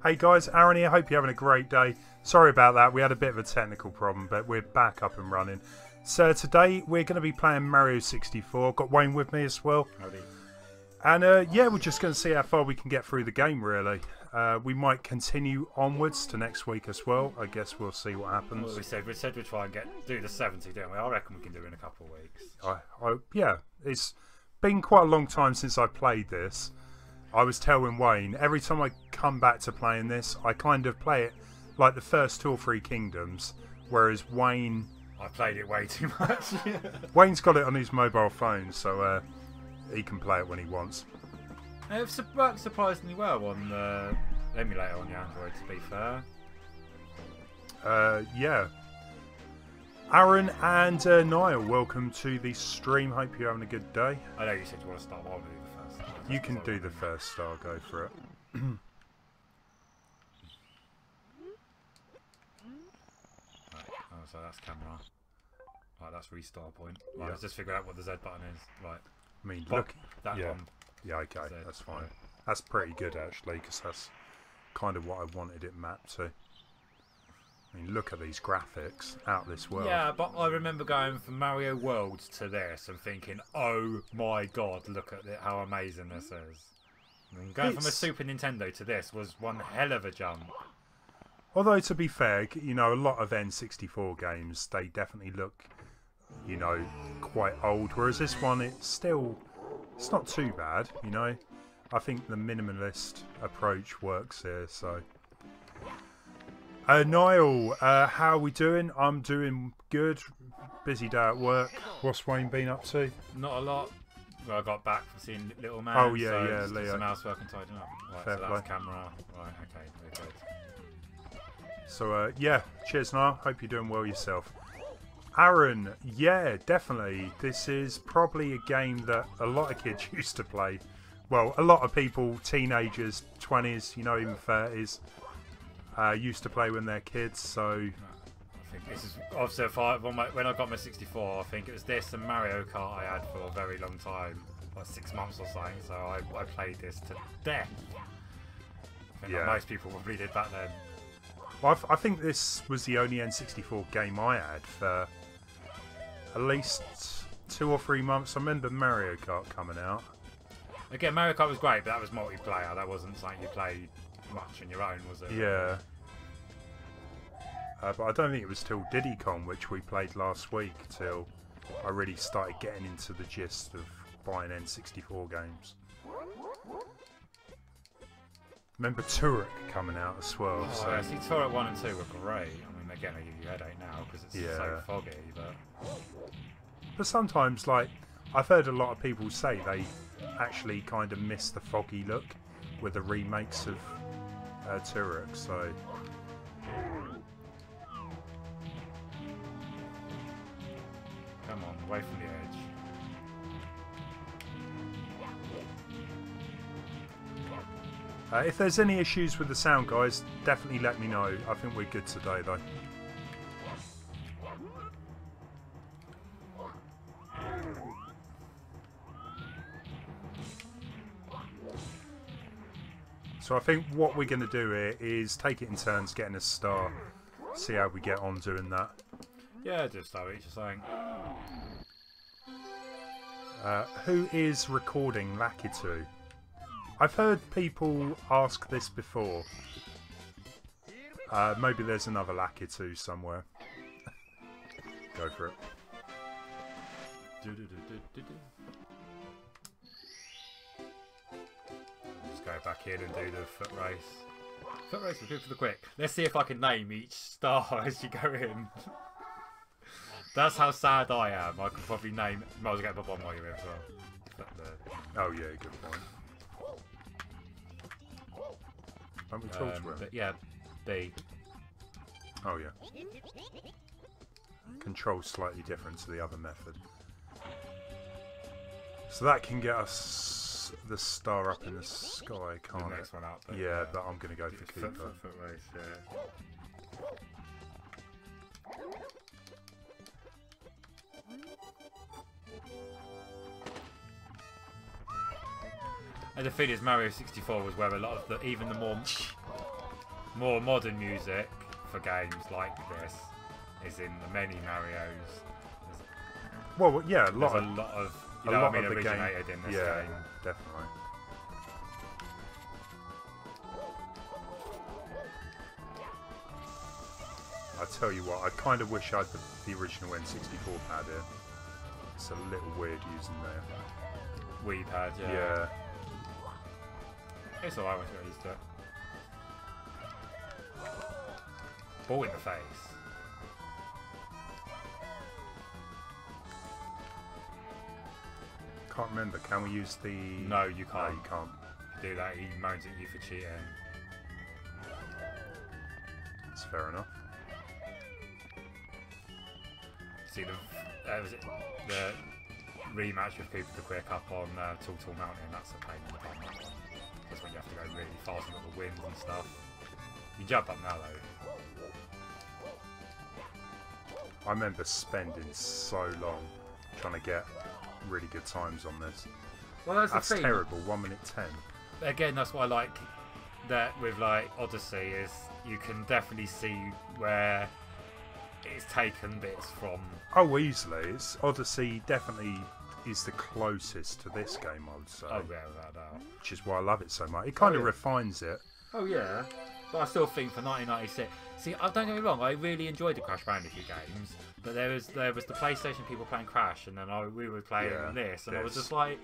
Hey guys, Aaron here. Hope you're having a great day. Sorry about that. We had a bit of a technical problem, but we're back up and running. So today we're going to be playing Mario 64. Got Wayne with me as well. Howdy. And yeah, we're just going to see how far we can get through the game, really. We might continue onwards to next week as well. I guess we'll see what happens. Well, we said we'd try and do the 70, didn't we? I reckon we can do it in a couple of weeks. Yeah, it's been quite a long time since I played this. I was telling Wayne, every time I come back to playing this, I kind of play it like the first 2 or 3 kingdoms, whereas Wayne... I played it way too much. Wayne's got it on his mobile phone, so he can play it when he wants. It worked surprisingly well on the emulator on the Android, to be fair. Yeah. Aaron and Niall, welcome to the stream. Hope you're having a good day. I know you said you want to start, but I'll do the first. You can do the first star, go for it. Right, oh, so that's camera. Right, that's restart point. Right, Yeah. let's just figure out what the Z button is. Right. I mean, Pop look. that Yeah. one. Yeah, okay, Z, that's fine. right. That's pretty good, actually, because that's kind of what I wanted it mapped to. I mean, look at these graphics out this world. Yeah, but I remember going from Mario World to this and thinking, oh my god, look at how amazing this is. I mean, going from a Super Nintendo to this was one hell of a jump. Although, to be fair, you know, a lot of N64 games, they definitely look, you know, quite old. Whereas this one, it's not too bad, you know. I think the minimalist approach works here, so... Niall, how are we doing? I'm doing good. Busy day at work. What's Wayne been up to? Not a lot. Well, I got back from seeing Little Man. Oh, yeah, so yeah, just did Leo. some housework and tidying up. Right, Fair so that's play. camera. Right, okay, very good. So, yeah, cheers, Niall. Hope you're doing well yourself. Aaron, yeah, definitely. This is probably a game that a lot of kids used to play. Well, a lot of people, teenagers, 20s, you know, even 30s, used to play when they're kids, so... I think this is obviously when I got my 64. I think it was this and Mario Kart I had for a very long time, like 6 months or something. So I played this to death. I think Yeah. like most people probably did back then. Well, I think this was the only N64 game I had for at least 2 or 3 months. I remember Mario Kart coming out. Again, Mario Kart was great, but that was multiplayer. That wasn't something you played much on your own, was it? Yeah. But I don't think it was till Diddy Kong, which we played last week, till I really started getting into the gist of buying N64 games. Remember Turok coming out as well. Oh, So yeah, see, Turok 1 and 2 were great. I mean, again, they give you a headache now because it's Yeah. so foggy, but... But sometimes, like, I've heard a lot of people say they actually kind of miss the foggy look with the remakes of Turok, so... Come on, away from the edge. If there's any issues with the sound, guys, definitely let me know. I think we're good today, though. So I think what we're going to do here is take it in turns, getting a star, see how we get on doing that. Yeah, just so each saying. Who is recording Lakitu? I've heard people ask this before. Maybe there's another Lakitu somewhere. Go for it. Just go back in and do the foot race. Foot race is good for the quick. Let's see if I can name each star as you go in. That's how sad I am. I could probably name. Might as well get the bomb while you're in as well. Oh yeah, good point. Haven't we talked to him? But yeah, B. Oh yeah. Control's slightly different to the other method. So that can get us the star up in the sky, can't The it? next one up. But, Yeah, but I'm going to go for Cooper. Foot race, yeah. And the thing is, Mario 64 was where a lot of even the more more modern music for games like this is in the many Marios. Well, yeah, a lot of you know what I mean, originated in this game. Definitely. I tell you what, I kind of wish I had the original N64 pad here. It's a little weird using the Wii pad, yeah. Yeah. It's alright once you get used to it. Ball in the face. Can't remember. Can we use the? No, you can't. No, you can't. If you do that, he moans at you for cheating. That's fair enough. See the rematch with Cooper the Quick up on Tall Mountain. That's a pain in the bum. That's when you have to go really fast and got the winds and stuff. You jump up now though. I remember spending so long trying to get really good times on this. Well, that's the thing. Terrible. 1 minute 10. Again, that's what I like. That with like Odyssey is you can definitely see where it's taken bits from. Oh, easily. It's Odyssey definitely is the closest to this game, I would say. Oh yeah, without doubt. Which is why I love it so much. It kind of refines it. Oh yeah, but I still think for 1996. See, don't get me wrong. I really enjoyed the Crash Bandicoot games, but there was the PlayStation people playing Crash, and then we were playing this, and I was just like,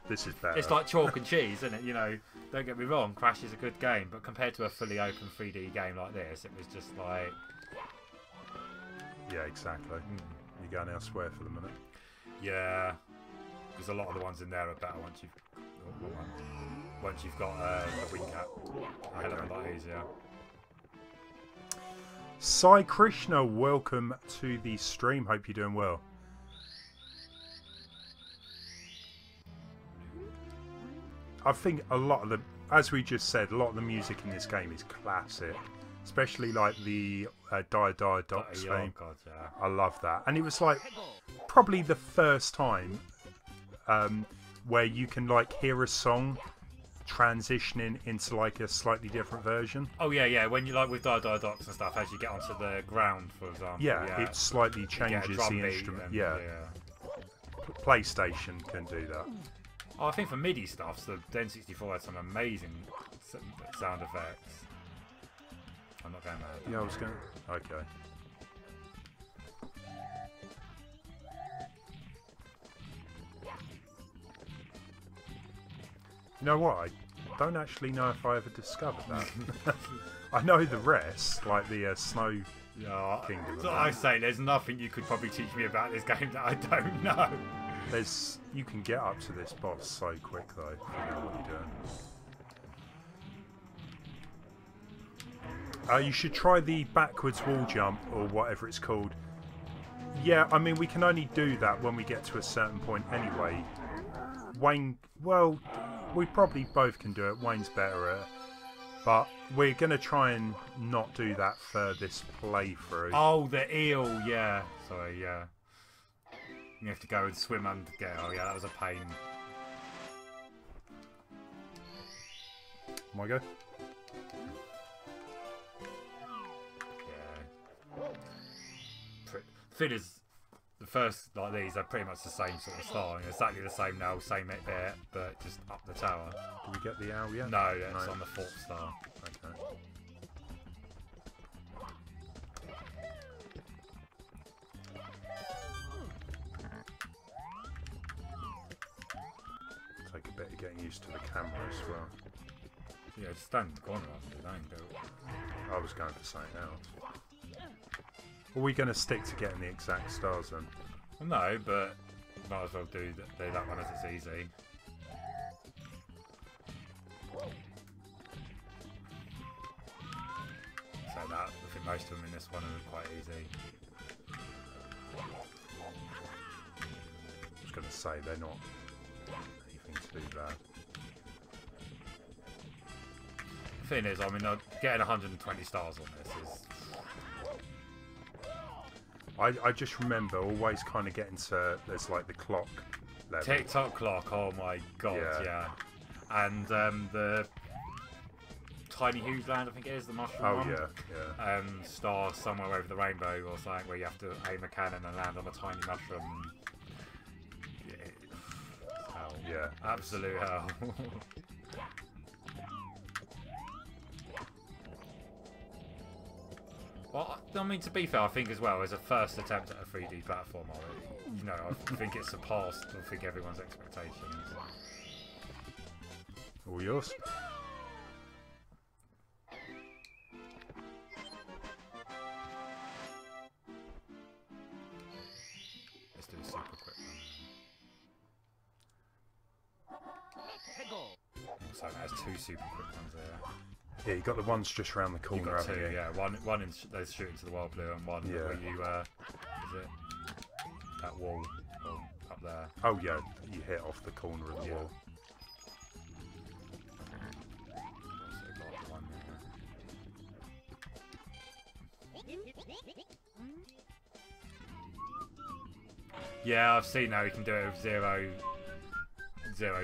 this is better. It's like chalk and cheese, isn't it? You know, don't get me wrong. Crash is a good game, but compared to a fully open 3D game like this, it was just like. Yeah, exactly. You're going elsewhere for the minute. Yeah, because a lot of the ones in there are better once you've got the wing cap. A hell of a lot easier. Sai Krishna, welcome to the stream. Hope you're doing well. I think a lot of the, as we just said, a lot of the music in this game is classic. Especially like the Die Die Docs theme. God, yeah. I love that. And it was like probably the first time where you can like hear a song transitioning into like a slightly different version. Oh yeah, yeah. When you like with Die Die Docs and stuff, as you get onto the ground, for example. Yeah, it slightly changes the instrument. Yeah. PlayStation can do that. Oh, I think for MIDI stuff, the N64 had some amazing sound effects. I'm not going mad. Yeah, I was going. Okay. You know what? I don't actually know if I ever discovered that. I know the rest, like the Snow Kingdom. So I say, there's nothing you could probably teach me about this game that I don't know. You can get up to this boss so quick though. If you know what you're doing. You should try the backwards wall jump or whatever it's called. Yeah, I mean we can only do that when we get to a certain point anyway. Wayne, well, we probably both can do it. Wayne's better at it. But we're going to try and not do that for this playthrough. Oh, the eel, yeah. Sorry, yeah. You have to go and swim under. Oh, yeah, that was a pain. My go? Thing is, the first like these are pretty much the same sort of style, exactly the same now, same bit, but just up the tower. Did we get the owl yet? No, it's on the 4th star. Okay. Take a bit of getting used to the camera as well. Yeah, just stand in the corner after the angle. I was going for something else. Are we going to stick to getting the exact stars then? Well, no, but might as well do that one as it's easy. So that, I think most of them in this one are quite easy. I was going to say they're not anything too bad. The thing is, I mean, getting 120 stars on this is... I just remember always kind of getting to, there's like the clock level. TikTok clock, oh my god, yeah. And the Tiny Who's Land, I think it is, the mushroom Oh one. yeah. Star Somewhere Over the Rainbow or something, where you have to aim a cannon and land on a tiny mushroom. Yeah, hell. Yeah. Absolute hell. Well, I mean, to be fair, I think as well, as a first attempt at a 3D platformer, you know, I think it surpassed, I think, everyone's expectations. All yours. Let's do a super quick one. So it has 2 super quick ones there. Yeah, you got the ones just around the corner. You've got 2, haven't you? yeah. One in those shooting to the wild blue, and one where you, is it that wall up there? Oh yeah, you hit off the corner of the wall. Also got one there. Yeah, I've seen now you can do it with 0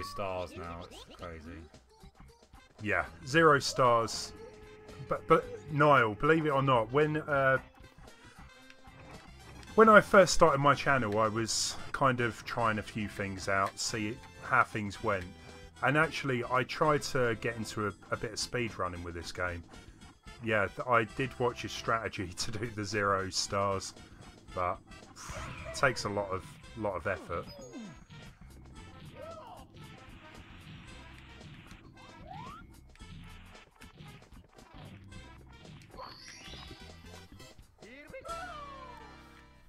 stars now. It's crazy. Yeah, 0 stars. But Niall, believe it or not, when I first started my channel, I was kind of trying a few things out, see how things went, and actually I tried to get into a bit of speed running with this game. Yeah, I did watch his strategy to do the 0 stars, but it takes a lot of effort.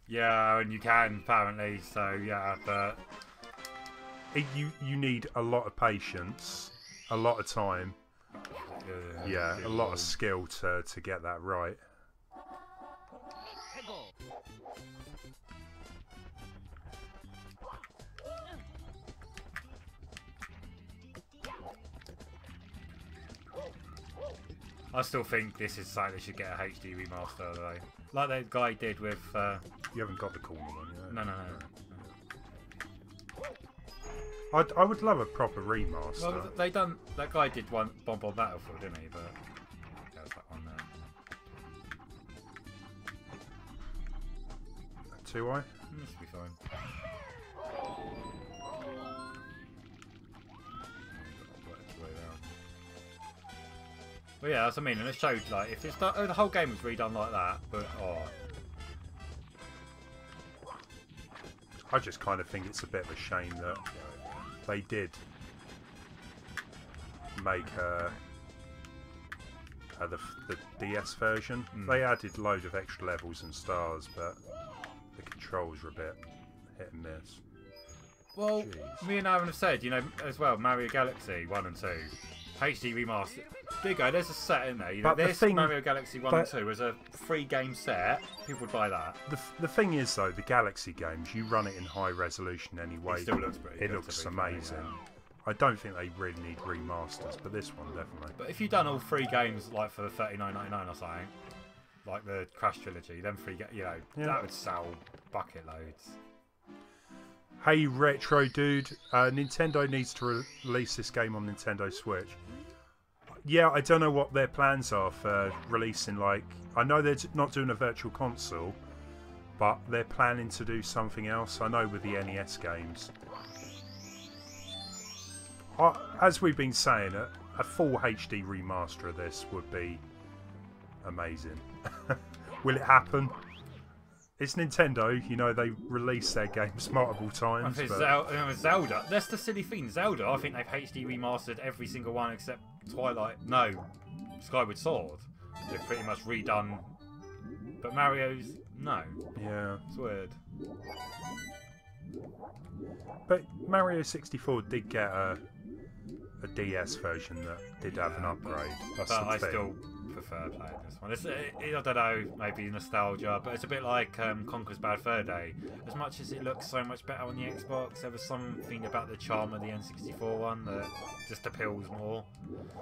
Yeah, and you can apparently. So yeah, but you need a lot of patience, a lot of time, yeah, a lot of skill to get that right. I still think this is something they should get a HD remaster though, like that guy did with. You haven't got the corner one yet. No. I would love a proper remaster. Well, they done. That guy did one Bomb on Battlefield, didn't he? But there's that one there. 2i? This should be fine. But yeah, that's what I mean, and it showed like if it's the whole game was redone like that, but I just kind of think it's a bit of a shame that they did make the DS version. They added loads of extra levels and stars, but the controls were a bit hit and miss. well, Jeez. me and Aaron have said, you know, as well, Mario Galaxy 1 and 2, HD remaster. There you go. There's a set in there. You know, But the this thing- Mario Galaxy 1 and 2 is a free game set. People would buy that. The thing is though, the Galaxy games, you run it in high resolution anyway. It still looks pretty It good, looks to be fair, amazing. yeah. I don't think they really need remasters, but this one definitely. But if you've done all 3 games like for $39.99 or something, like the Crash trilogy, then you know, that would sell bucket loads. Hey Retro Dude, Nintendo needs to release this game on Nintendo Switch. Yeah, I don't know what their plans are for releasing, like, I know they're not doing a virtual console, but they're planning to do something else. I know with the NES games. As we've been saying, a full HD remaster of this would be amazing. Will it happen? It's Nintendo, you know, they release their games multiple times. But... Zelda, that's the silly thing. Zelda, I think they've HD remastered every single one except Twilight. No, Skyward Sword. They've pretty much redone. But Mario's, no. Yeah. It's weird. But Mario 64 did get a DS version that did have an upgrade. That's but the I thing. still prefer playing this one. I don't know, maybe nostalgia, but it's a bit like Conker's Bad Fur Day. As much as it looks so much better on the Xbox, there was something about the charm of the N64 one that just appeals more.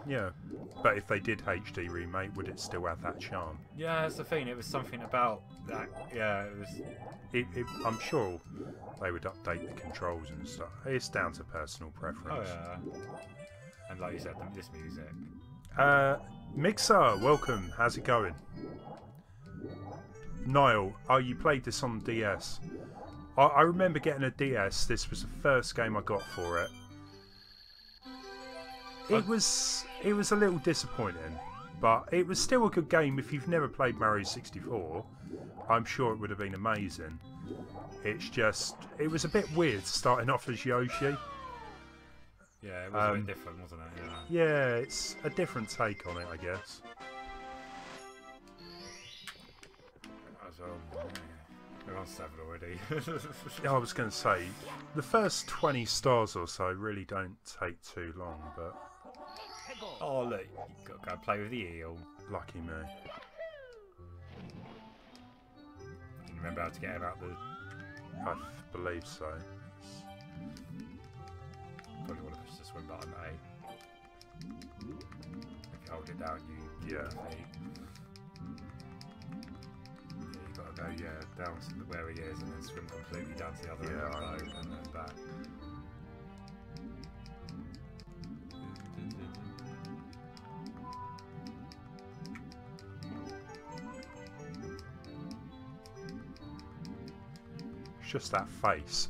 Yeah, but if they did HD remake, would it still have that charm? Yeah, that's the thing. It was something about that. Yeah, it was. I'm sure they would update the controls and stuff. It's down to personal preference. Oh yeah. And like you said, this music. Mixer, welcome. How's it going? Niall, oh, you played this on DS. I remember getting a DS. This was the first game I got for it. It was a little disappointing, but it was still a good game. If you've never played Mario 64, I'm sure it would have been amazing. It's just, it was a bit weird starting off as Yoshi. Yeah, it was a bit different, wasn't it? Yeah, it's a different take on it, I guess. We're on 7 already. I was going to say, the first 20 stars or so really don't take too long, but... Oh, look, you've got to go and play with the eel. Lucky me. Can you remember how to get him out the... I believe so. Probably want to push the swim button, eh? If you hold it down, you... Yeah. You've got to go, down to where he is and then swim completely down to the other end of the boat and then back. It's just that face.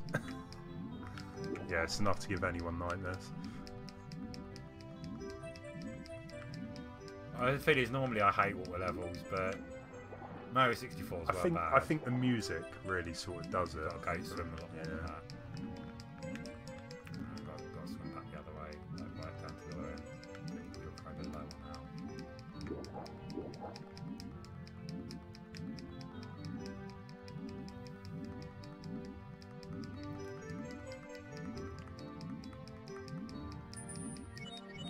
Yeah, it's enough to give anyone nightmares. The thing is, normally I hate water levels, but Mario 64 is well bad. I think the music really sort of does it. Okay, swim a lot more than Yeah. that. Got to swim back the other way, like right down to the other end. You're kind of low now.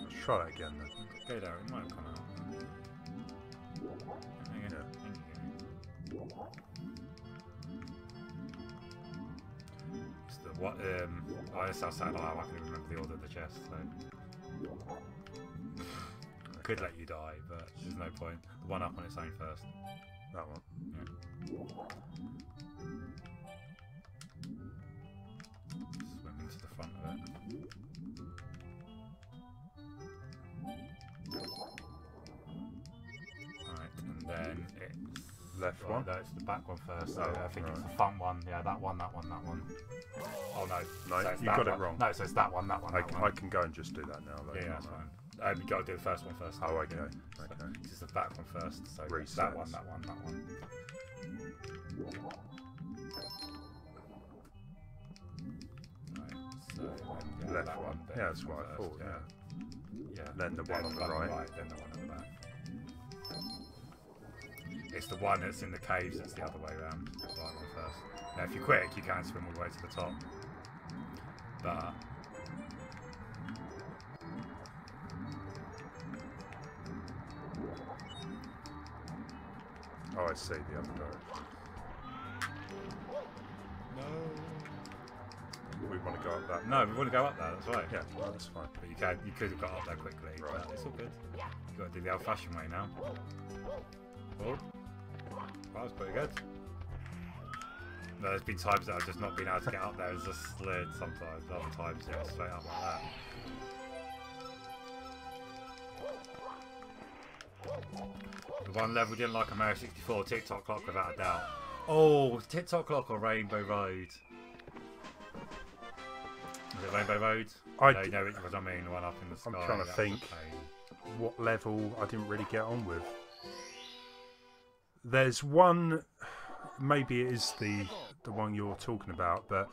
Let's try that again then. Go there, it might have come out. It's the what? Oh, it's outside. I can even remember the order of the chest. So could let you die, but there's no point. The one up on its own first. That one. Yeah. Swim into the front of it. Alright, and then it's Left one? No, it's the back one first. So Oh, I think it's right. the front one. Yeah, that one, that one, that one. Oh no, No, so it's you that got it one. wrong. No, so it's that one, that one, that I one. can go and just do that now. Though, Yeah, can't that's I? fine. You got to do the first one first. Oh, okay. So Okay. this is the back one first. So Resets. that one, that one, that one. Right, so then, Left that one. then Yeah, that's this what I first, thought. Yeah. Yeah. Then the one on the right. Then the one on the back. It's the one that's in the caves that's the other way around. The right one first. Now, if you're quick, you can swim all the way to the top. But Oh, I see the other direction. no. We want to go up that. No, we want to go up there. That's right. Yeah, well, that's fine. But you could have got up there quickly. Right. But it's all good. You got to do the old-fashioned way now. Oh, that was pretty good. No, there's been times that I've just not been able to get up there as a slid sometimes. Other times, yeah, straight up like that. The one level didn't like a Mario 64 TikTok clock without a doubt. Oh, TikTok clock or Rainbow Road? Was it Rainbow Road? I No, you know what I mean, the one up in the sky. I'm trying to that was a think. pain. What level I didn't really get on with. There's one, maybe it is the one you're talking about, but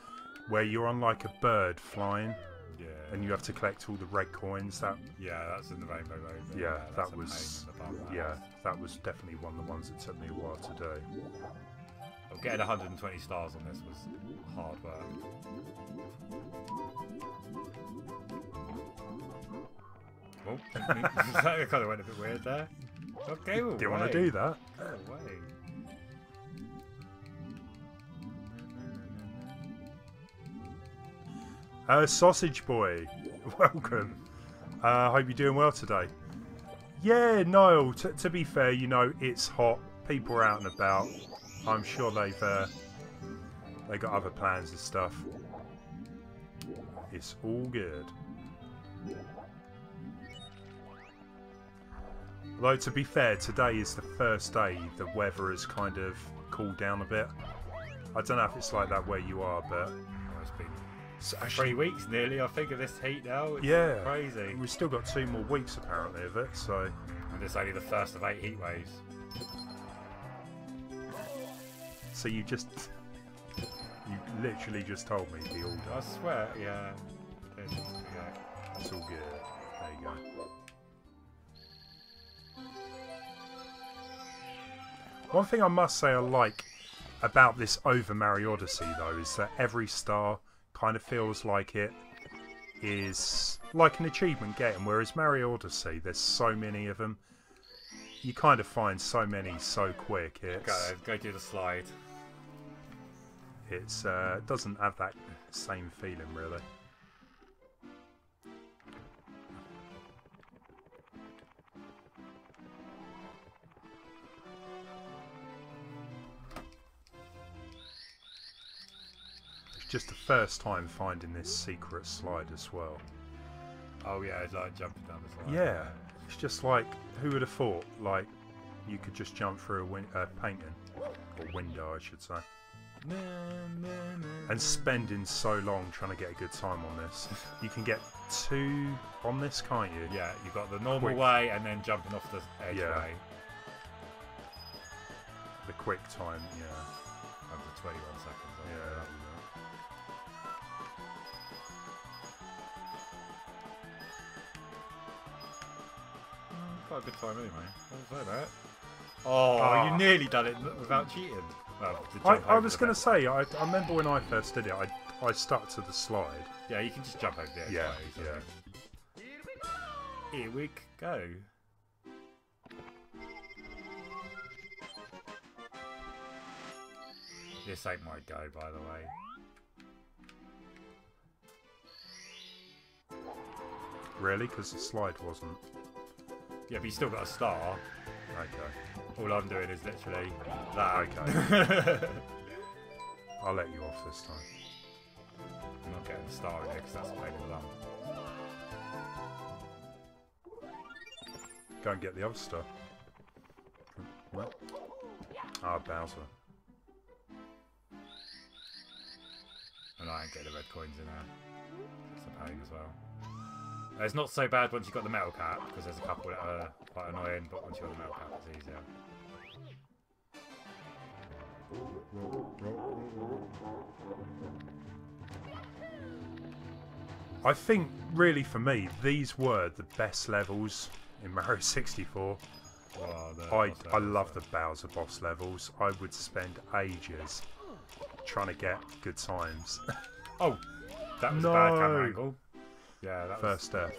where you're on like a bird flying, Yeah. and you have to collect all the red coins. That Yeah, that's in the Rainbow Road. but yeah, that's that a was pain in the bum, that yeah, is. that was definitely one of the ones that took me a while to do. Well, getting 120 stars on this was hard work. Oh, that kind of went a bit weird there. Okay, well, Do you want to do that? Go away. Sausage Boy, welcome. Hope you're doing well today. Yeah, Niall, to be fair, you know, it's hot. People are out and about. I'm sure they got other plans and stuff. It's all good. Though to be fair, today is the first day the weather has kind of cooled down a bit. I don't know if it's like that where you are, but It's been actually, 3 weeks nearly, I think, of this heat now. It's yeah, crazy. We've still got 2 more weeks apparently of it, so. And it's only the first of 8 heat waves. So you literally just told me the order. I swear, yeah. It's all good. There you go. One thing I must say I like about this over Mario Odyssey though is that every star kind of feels like it is like an achievement getting, whereas Mario Odyssey, there's so many of them. You kind of find so many so quick. It's, go do the slide. It's doesn't have that same feeling really. It's just the first time finding this secret slide as well. Oh yeah, it's like jumping down the slide. Yeah, it's just like, who would have thought like you could just jump through a painting or window, I should say. And spending so long trying to get a good time on this. You can get 2 on this, can't you? Yeah, you've got the normal way and then jumping off the edge way. The quick time, yeah. Up to 21 seconds. Yeah. Quite a good time anyway. I'll say that. Oh, you nearly done it without cheating. Well, I was going to say, I remember when I first did it, I stuck to the slide. Yeah, you can just jump over the edge. Yeah, way, so. Here we go. This ain't my go, by the way. Really? Because the slide wasn't. Yeah, but you still got a star. Okay. All I'm doing is literally that. Okay. I'll let you off this time. I'm not getting a star in there because that's a pain in the bum. Go and get the other star. What? Ah, Bowser. And I ain't getting the red coins in there. It's a pain as well. It's not so bad once you've got the metal cap, because there's a couple that are quite annoying, but once you've got the metal cap, it's easier. I think, really for me, these were the best levels in Mario 64. Oh, I love the Bowser boss levels. I would spend ages trying to get good times. Oh, that was a bad camera angle. Yeah, that first death.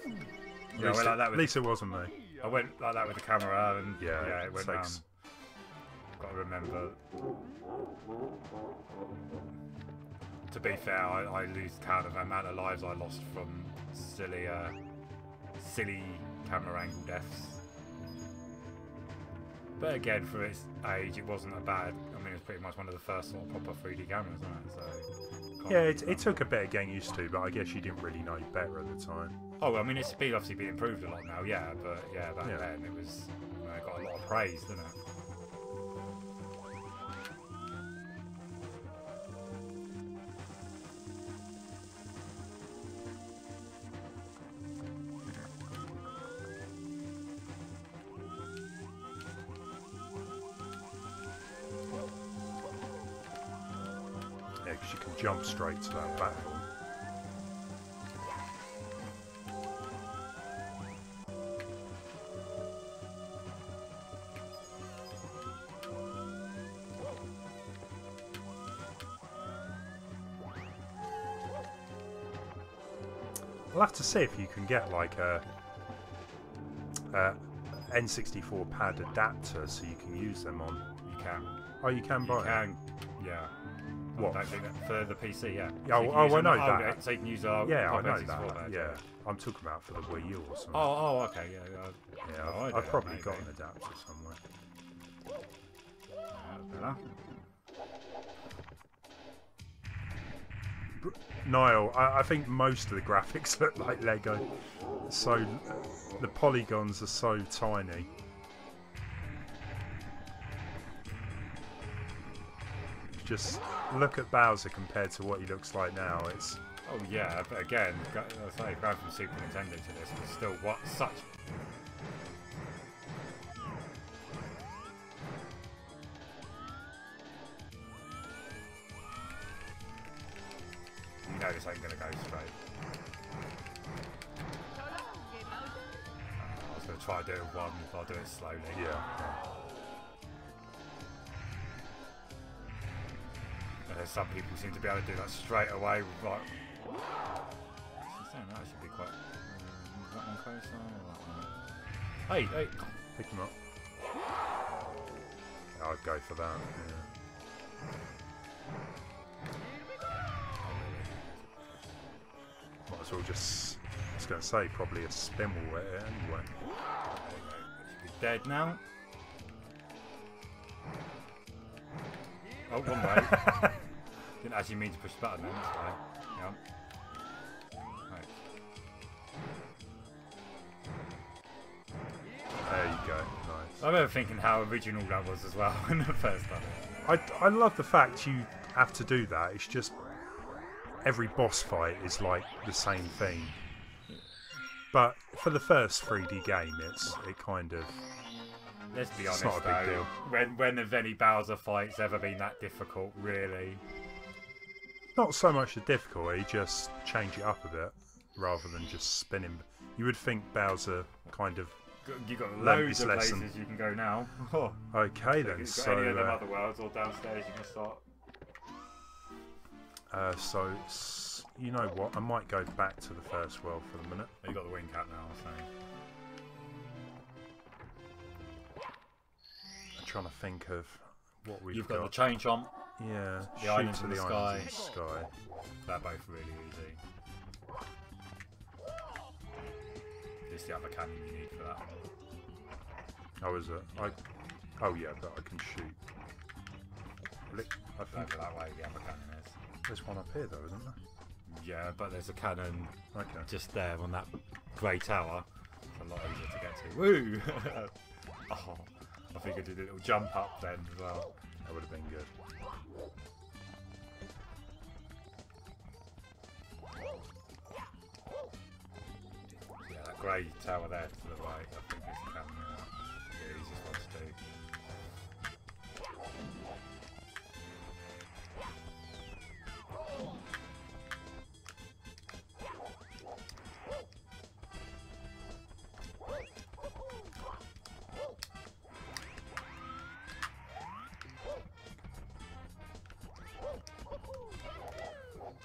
Yeah, I went like that with at least it wasn't me. I went like that with the camera, and yeah, it went down. Got to remember. To be fair, I lose count of the amount of lives I lost from silly camera angle deaths. But again, for its age, it wasn't a bad. I mean, it's pretty much one of the first sort of proper 3D cameras, wasn't it? So yeah, it took a bit of getting used to, but I guess you didn't really know better at the time. Oh, I mean, it's obviously been improved a lot now, yeah. But yeah, back then it was, it got a lot of praise, didn't it? Yeah, because you can jump straight to that platform. I'll have to see if you can get like a N64 pad adapter so you can use them on. You can. Oh, you can buy it? You can, yeah. What? I don't think that for the PC, yeah. Oh, So I know that. So you can use our Yeah, I know N64 that. badge, Yeah, I'm talking about for the Wii U or something. Oh, okay, yeah. Yeah, I've probably got an adapter somewhere. Better. Niall, I think most of the graphics look like Lego. So the polygons are so tiny. Just look at Bowser compared to what he looks like now. It's Oh yeah, but again, I say going from Super Nintendo to this, but still, what such. You know this ain't gonna go straight. I was gonna try to do it with one, if I'll do it slowly. yeah. Some people seem to be able to do that straight away with like. That should be quite. Is that one closer? Or that one? Hey, hey! Pick him up. I'd go for that. Yeah. Might as well just. I was going to say probably a spin will hit it anyway. He's dead now. Oh, one way. Didn't actually mean to push the button then, that's why. Yeah. Right. There you go, nice. I remember thinking how original that was as well when I first done it. I love the fact you have to do that. It's just every boss fight is like the same thing. But for the first 3D game, it kind of. Let's be honest, not a big deal. When have any Bowser fights ever been that difficult, really? Not so much the difficulty, just change it up a bit rather than just spinning. You would think Bowser kind of. You got learned loads his of lesson. places you can go now. Okay So then, if you've got any of them so other worlds or downstairs, you can start. you know what? I might go back to the first world for the minute. You got the wing cap now, so. I'm trying to think of what we've You've got the chain chomp. Yeah, The shoot islands to in the the islands in the sky. They're both really easy. Just the other cannon you need for that. Oh, is it? Oh yeah, but I can shoot. I think Over that way, the other cannon is. there's one up here though, isn't there? Yeah, but there's a cannon Okay. just there on that grey tower. It's a lot easier to get to. Woo! Oh, I think I did a little jump up then as well. That would have been good. Yeah, that grey tower there to the right, I think is the cannon. The easiest one to do.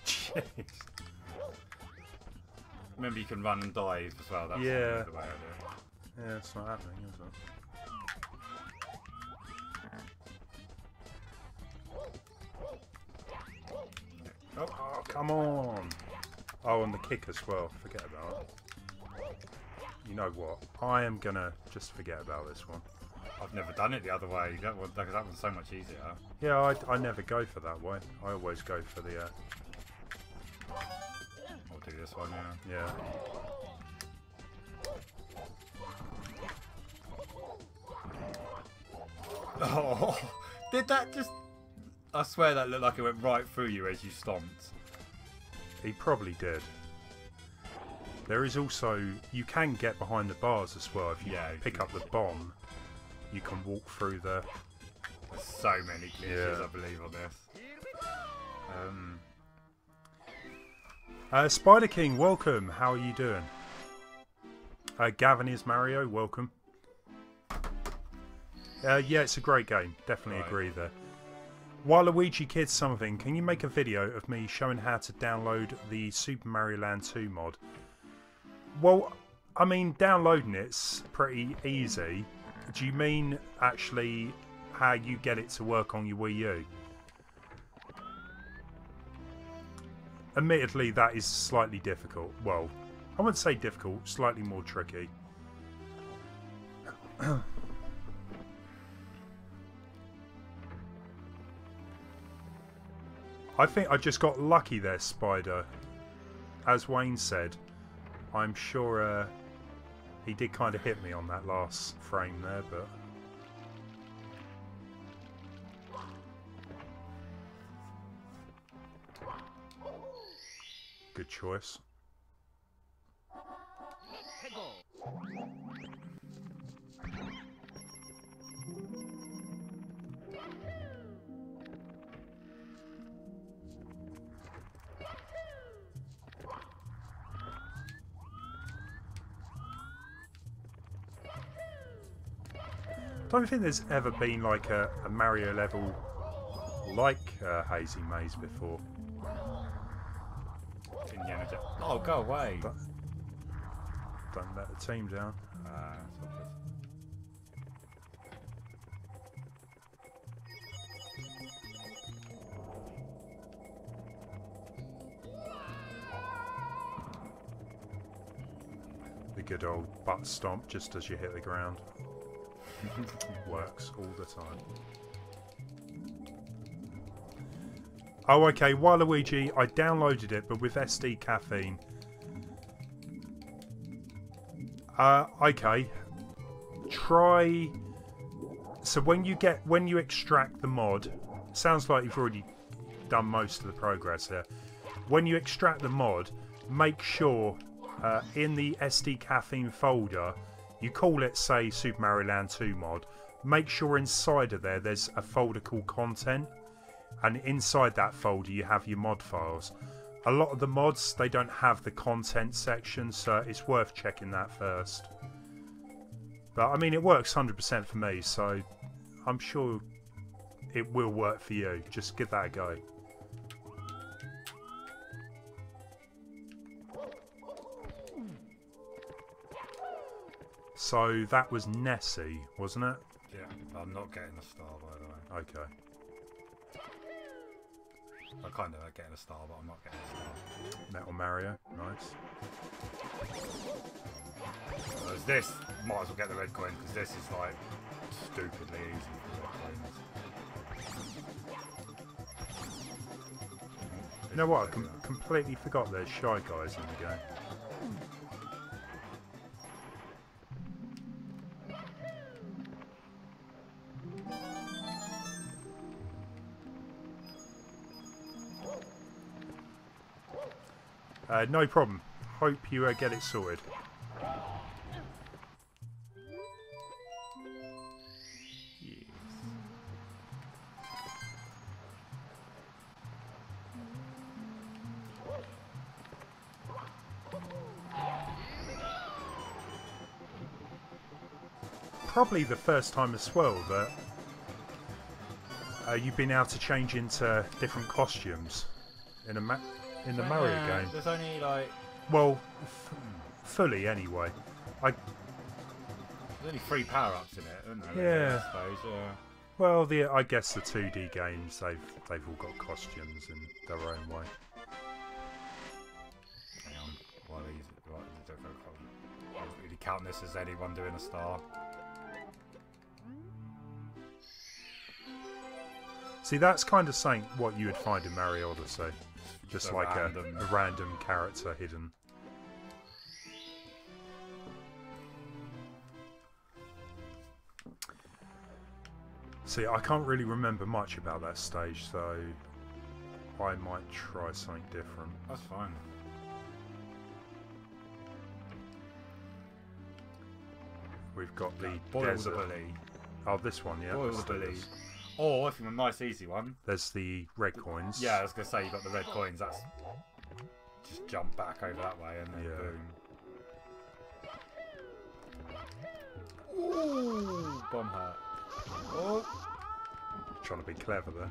Jeez. Remember, you can run and dive as well. That's Yeah. the way I do it. Yeah, it's not happening, is it? Oh, come on! Oh, and the kick as well. Forget about it. You know what? I am gonna just forget about this one. I've never done it the other way. That one's so much easier. Yeah, I never go for that way. I always go for the. I'll do this one, yeah. Yeah. Oh, did that just... I swear that looked like it went right through you as you stomped. He probably did. There is also... You can get behind the bars as well. If you pick up the bomb, you can walk through the... There's so many glitches, Yeah. I believe, on this. Spider King, welcome. How are you doing? Gavin is Mario, welcome. Yeah, it's a great game. Definitely agree there. Waluigi Kid something. Can you make a video of me showing how to download the Super Mario Land 2 mod? Well, I mean, downloading it's pretty easy. Do you mean actually how you get it to work on your Wii U? Admittedly, that is slightly difficult. Well, I wouldn't say difficult, slightly more tricky. I think I just got lucky there, Spider. As Wayne said, I'm sure he did kind of hit me on that last frame there, but... Good choice. Don't think there's ever been like a Mario level like Hazy Maze before. Oh, go away! Don't let the team down. The good old butt stomp just as you hit the ground. Works all the time. Oh, okay, Waluigi, I downloaded it, but with SD caffeine. Okay. Try. So when you extract the mod, sounds like you've already done most of the progress here. When you extract the mod, make sure in the SD caffeine folder, you call it, say, Super Mario Land 2 mod. Make sure inside of there, there's a folder called Content. And inside that folder, you have your mod files. A lot of the mods, they don't have the content section, so it's worth checking that first. But, I mean, it works 100% for me, so I'm sure it will work for you. Just give that a go. So that was Nessie, wasn't it? Yeah, I'm not getting a star, by the way. Okay. I kind of getting a star, but I'm not getting a star. Metal Mario, nice. Whereas this, might as well get the red coin, because this is like stupidly easy for the red coins. You know what? I completely forgot there's Shy Guys in the game. No problem. Hope you get it sorted. Yes. Probably the first time as well that you've been able to change into different costumes in the Mario game. There's only like... Well, fully anyway. There's only 3 power-ups in it, isn't there? Yeah. I suppose, yeah. Well, I guess the 2D games, they've all got costumes in their own way. Hang on. Well, I don't really count this as anyone doing a star. See, that's kind of saying what you would find in Mario Odyssey. Just like a random character hidden. See, I can't really remember much about that stage, so I might try something different. That's fine. We've got the Boil desert. the bully. Oh, this one, yeah. Boil the bully. Or if you want a nice easy one, there's the red coins. Yeah, I was gonna say you got the red coins. That's just jump back over that way and then boom. Ooh, bomb hurt. Oh, Trying to be clever there.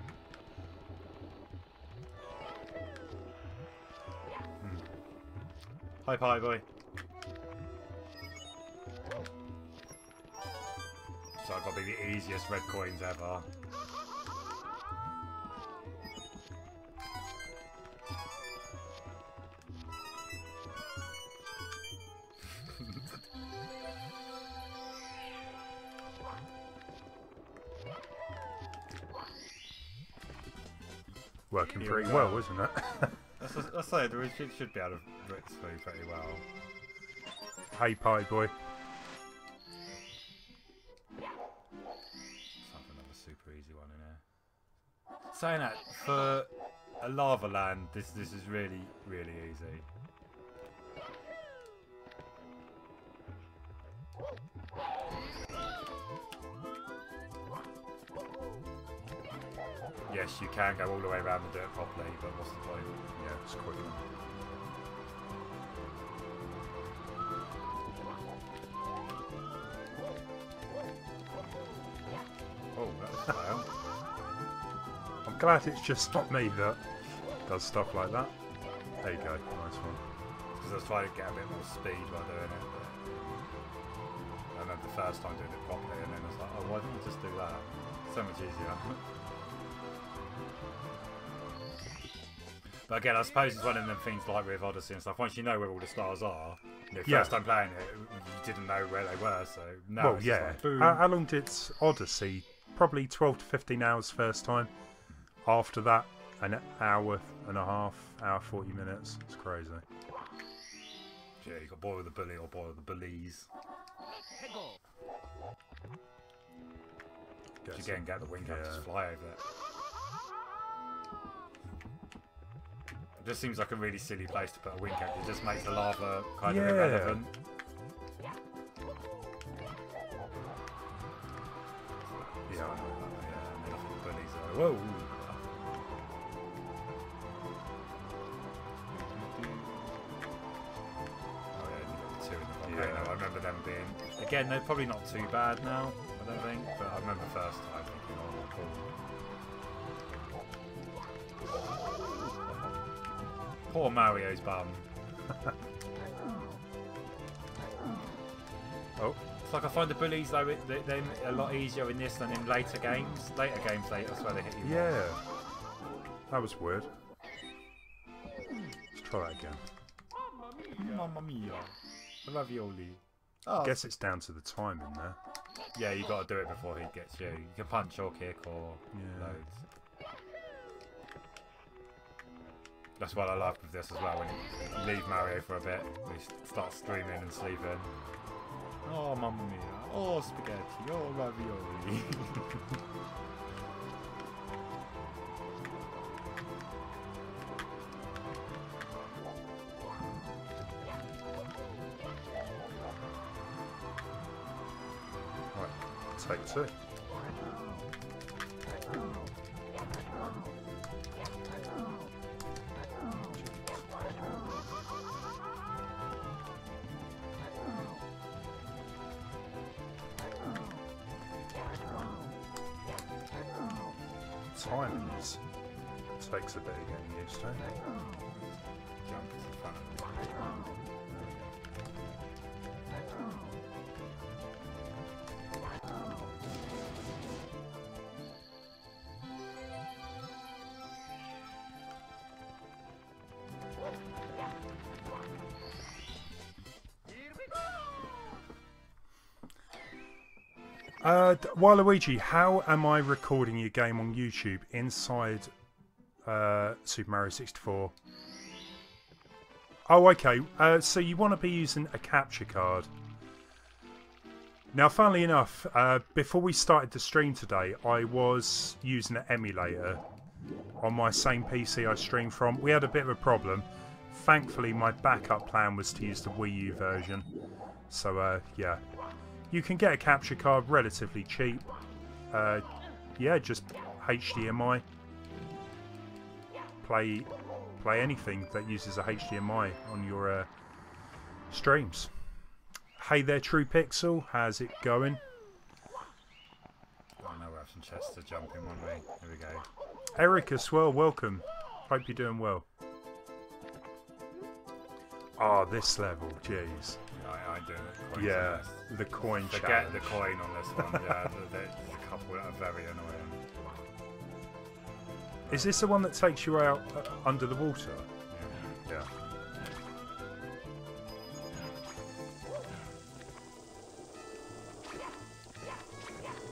Hi, pie boy. So I've got to be the easiest red coins ever. Working pretty well, isn't it? Let's say the should be able to ritz through pretty well. Hey, pie boy. Let's have another super easy one in here. Saying that, for a lava land, this is really, really easy. Yes, you can go all the way around and do it properly, but what's the point? Yeah, it's quick. Oh, that's a fail. I'm glad it's just not me that does stuff like that. There you go, nice one. Because I was trying to get a bit more speed while doing it. But I remember the first time doing it properly, and then I was like, oh, why didn't I just do that? So much easier. But again, I suppose it's one of them things like with Odyssey and stuff. Once you know where all the stars are, you know, first time playing it, you didn't know where they were. So now it's just like, boom. How long did Odyssey? Probably 12 to 15 hours first time. After that, an hour and a half, hour 40 minutes. It's crazy. Yeah, you got boil the bully or boil the bullies. Again, get the wing cap to fly over it. It just seems like a really silly place to put a wing cap. It just makes the lava kind of irrelevant. Yeah, I know that. Yeah, nothing but bullies are. Whoa! Oh yeah, you got the two in the volcano. I remember them being. Again, they're probably not too bad now. I don't think, but I remember first time thinking, oh, cool. Poor Mario's bum. Oh. It's like I find the bullies though, they're a lot easier in this than in later games. Later games, that's where they hit you. Yeah. That was weird. Let's try that again. Mamma mia. Ravioli. I guess it's down to the timing there. Yeah, you got to do it before he gets you. You can punch or kick or loads. That's what I love with this as well. When you leave Mario for a bit, he starts screaming and sleeping. Oh, mamma mia. Oh, spaghetti. Oh, ravioli. Take two. Timings takes a bit of getting used to. Jump to the front of the Waluigi, how am I recording your game on YouTube inside Super Mario 64? Oh, okay. So you want to be using a capture card. Now, funnily enough, before we started the stream today, I was using an emulator on my same PC I streamed from. We had a bit of a problem. Thankfully, my backup plan was to use the Wii U version. So, yeah. You can get a capture card relatively cheap. Yeah, just HDMI. Play anything that uses a HDMI on your streams. Hey there, True Pixel. How's it going? Oh no, we have some chests to jump in, won't we? Here we go. Eric as well, welcome. Hope you're doing well. Oh, this level, jeez. I do it. Yeah, the coin challenge. Get the coin on this one. Yeah, there's a couple that are very annoying. Is this the one that takes you out under the water? Yeah.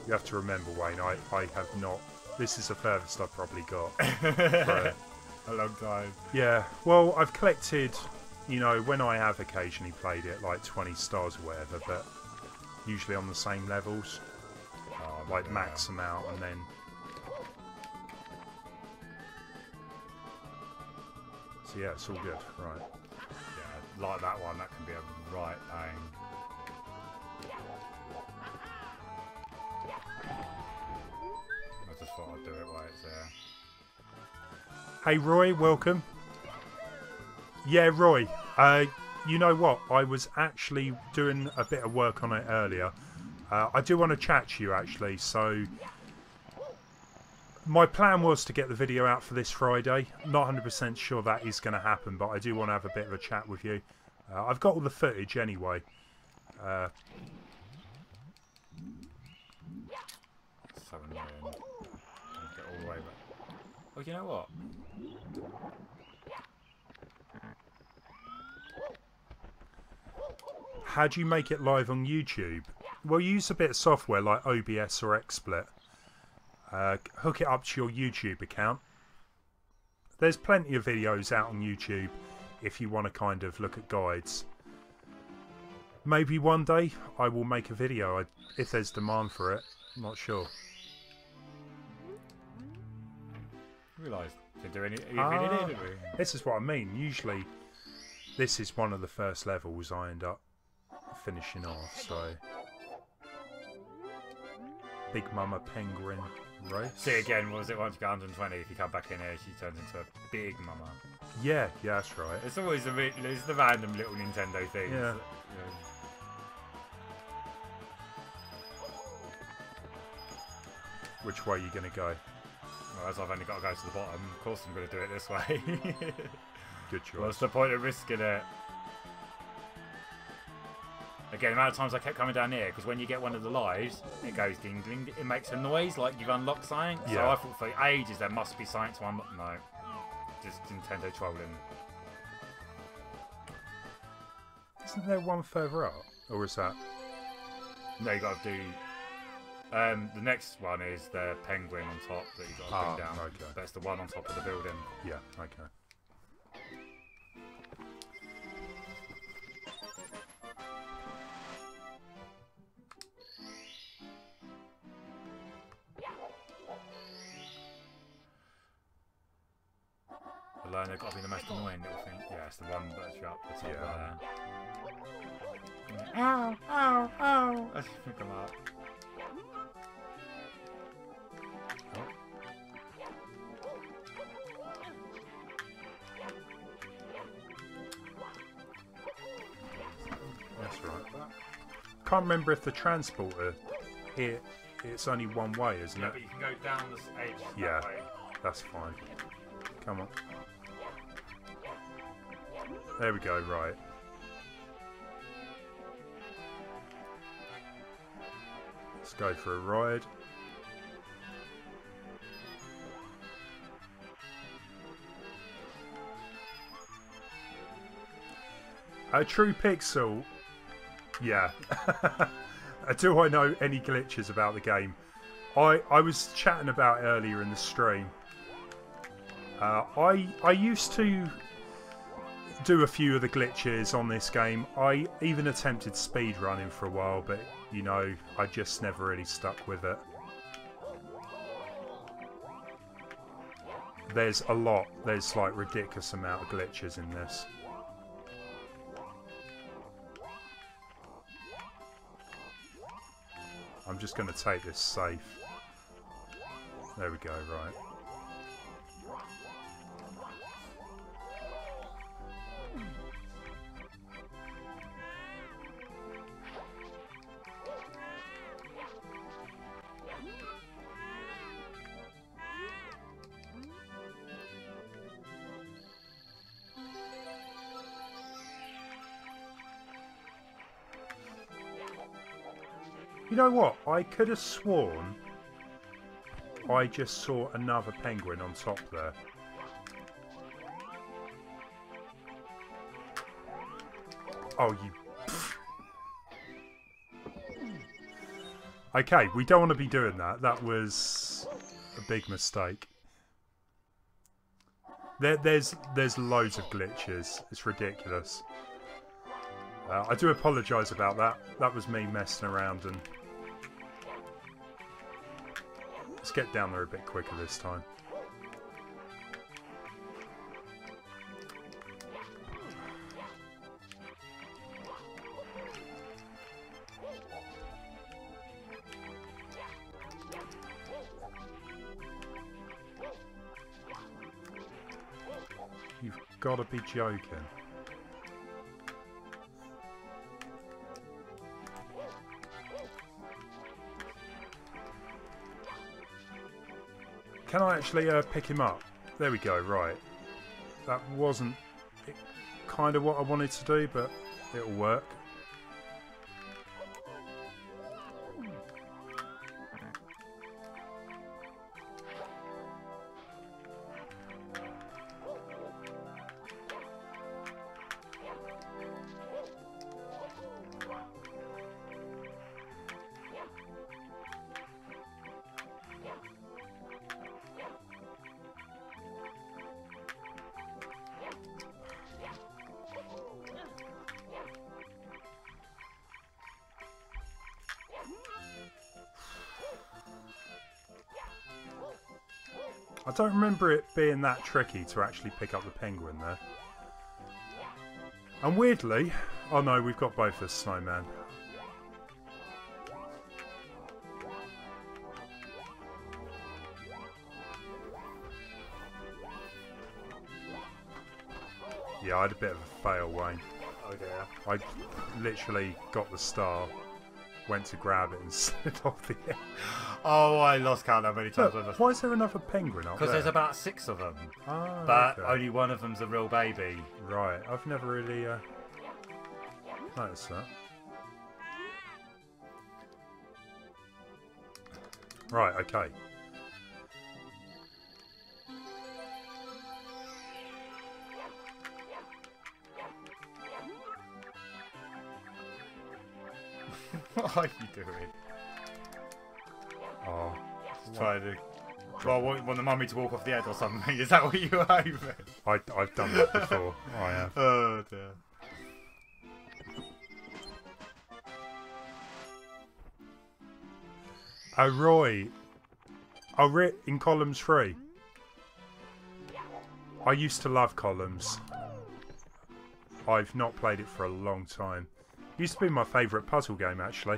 You have to remember, Wayne, I have not... This is the furthest I've probably got. A long time. Yeah, well, I've collected... You know, when I have occasionally played it, like 20 stars or whatever, but usually on the same levels. Like max them out and then So yeah, it's all good. Right. Yeah, like that one, that can be a right pain. I just thought I'd do it while it's there. Hey Roy, welcome. Yeah, Roy, you know what? I was actually doing a bit of work on it earlier. I do want to chat to you actually, so my plan was to get the video out for this Friday. Not 100% sure that is going to happen, but I do want to have a bit of a chat with you. I've got all the footage anyway. So annoying. Get all the way back. Oh, you know what? How do you make it live on YouTube? Well, use a bit of software like OBS or XSplit. Hook it up to your YouTube account. There's plenty of videos out on YouTube if you want to kind of look at guides. Maybe one day I will make a video if there's demand for it. I'm not sure. Realised you do any really did we? This is what I mean. Usually this is one of the first levels I end up finishing off, so Big Mama Penguin race. See again, what was it, once you get 120, if you come back in here she turns into a Big Mama. Yeah, that's right. It's always it's the random little Nintendo things. Yeah. Which way are you going to go? Well, as I've only got to go to the bottom, of course I'm going to do it this way. Good choice. What's the point of risking it? Again, the amount of times I kept coming down here, because when you get one of the lives, it goes ding ding, it makes a noise like you've unlocked something. Yeah. So I thought for ages there must be something to unlock. No. Just Nintendo trolling. Isn't there one further up? Or is that... No, you got to do... the next one is the penguin on top that you got to bring down. Okay. That's the one on top of the building. Yeah, okay. Alone, they've got to be the most annoying little thing. Yeah, it's the one that's up the top there. Ow, ow, ow! Let's come out. That's right. Can't remember if the transporter here, it's only one way, isn't it? But you can go down this edge. Yeah, that way. that's fine. Come on. There we go, right. Let's go for a ride. A true pixel. Yeah. Do I know any glitches about the game? I was chatting about earlier in the stream. I used to do a few of the glitches on this game. I even attempted speedrunning for a while, but you know, I just never really stuck with it. There's a lot. There's like ridiculous amount of glitches in this. I'm just going to take this safe. There we go, right. You know what? I could have sworn I just saw another penguin on top there. Oh, you... Okay, we don't want to be doing that. That was a big mistake. There's loads of glitches. It's ridiculous. I do apologise about that. That was me messing around and... Let's get down there a bit quicker this time. gotta be joking. Can I actually pick him up? There we go, right. That wasn't kind of what I wanted to do, but it'll work. I don't remember it being that tricky to actually pick up the penguin there. And weirdly... Oh no, we've got both as snowman. Yeah, I had a bit of a fail, Wayne. Oh dear. I literally got the star, went to grab it and slid off the edge. Oh, I lost count how many times Look, why is there another penguin up there? Because there's about 6 of them. Ah, but okay. only one of them's a real baby. Right, I've never really noticed that. Right, okay. What are you doing? Oh, Just trying to... Well, want the mummy to walk off the edge or something? Is that what you were hoping? I've done that before. I have. Oh dear. Oh, Roy. Oh, in columns 3. I used to love columns. I've not played it for a long time. Used to be my favourite puzzle game, actually.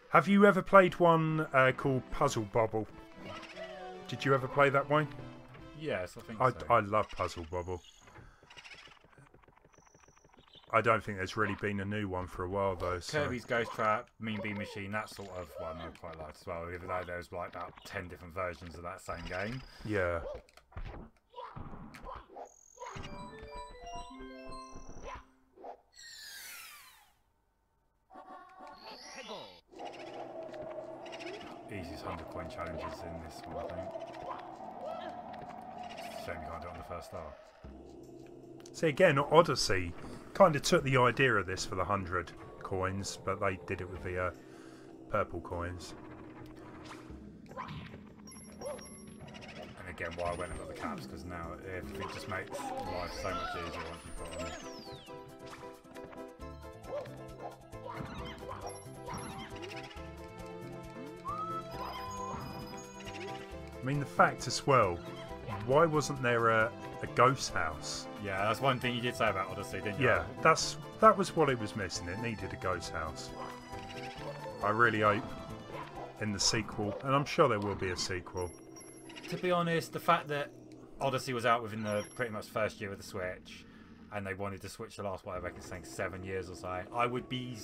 Have you ever played one called Puzzle Bobble? Did you ever play that one? Yes, I think so. I love Puzzle Bobble. I don't think there's really been a new one for a while, though. So. Kirby's Ghost Trap, Mean Bean Machine, that sort of one I quite liked as well, even though there's like about 10 different versions of that same game. Yeah. Easiest 100 coin challenges in this one, I think. It's a shame you can't do it on the first star. See, again, Odyssey kind of took the idea of this for the 100 coins, but they did it with the purple coins. And again, why I went and got the caps, because now everything just makes life so much easier once you've got them. I mean, the fact as well, why wasn't there a ghost house? Yeah, that's one thing you did say about Odyssey, didn't you? Yeah, that was what it was missing. It needed a ghost house. I really hope in the sequel, and I'm sure there will be a sequel. To be honest, the fact that Odyssey was out within the pretty much first year of the Switch, and they wanted to switch the last, whatever, it's saying 7 years or so, I would be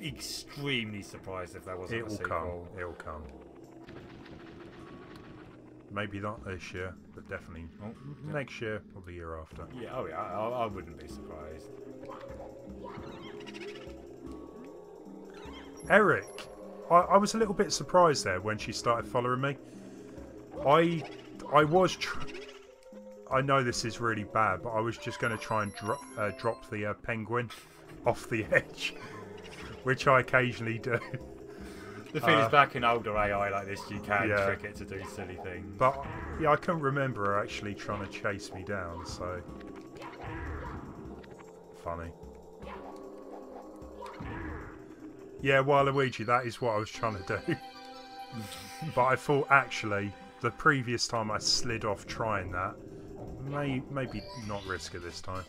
extremely surprised if there wasn't a sequel. It'll come. Maybe not this year, but definitely next year or the year after. Yeah, oh yeah, I wouldn't be surprised. Eric, I was a little bit surprised there when she started following me. I was... I know this is really bad, but I was just going to try and drop the penguin off the edge, which I occasionally do. The thing is, back in older AI like this, you can yeah. trick it to do silly things. But yeah, I couldn't remember her actually trying to chase me down, so funny. Yeah, Waluigi, that is what I was trying to do. But I thought actually the previous time I slid off trying that, maybe not risk it this time.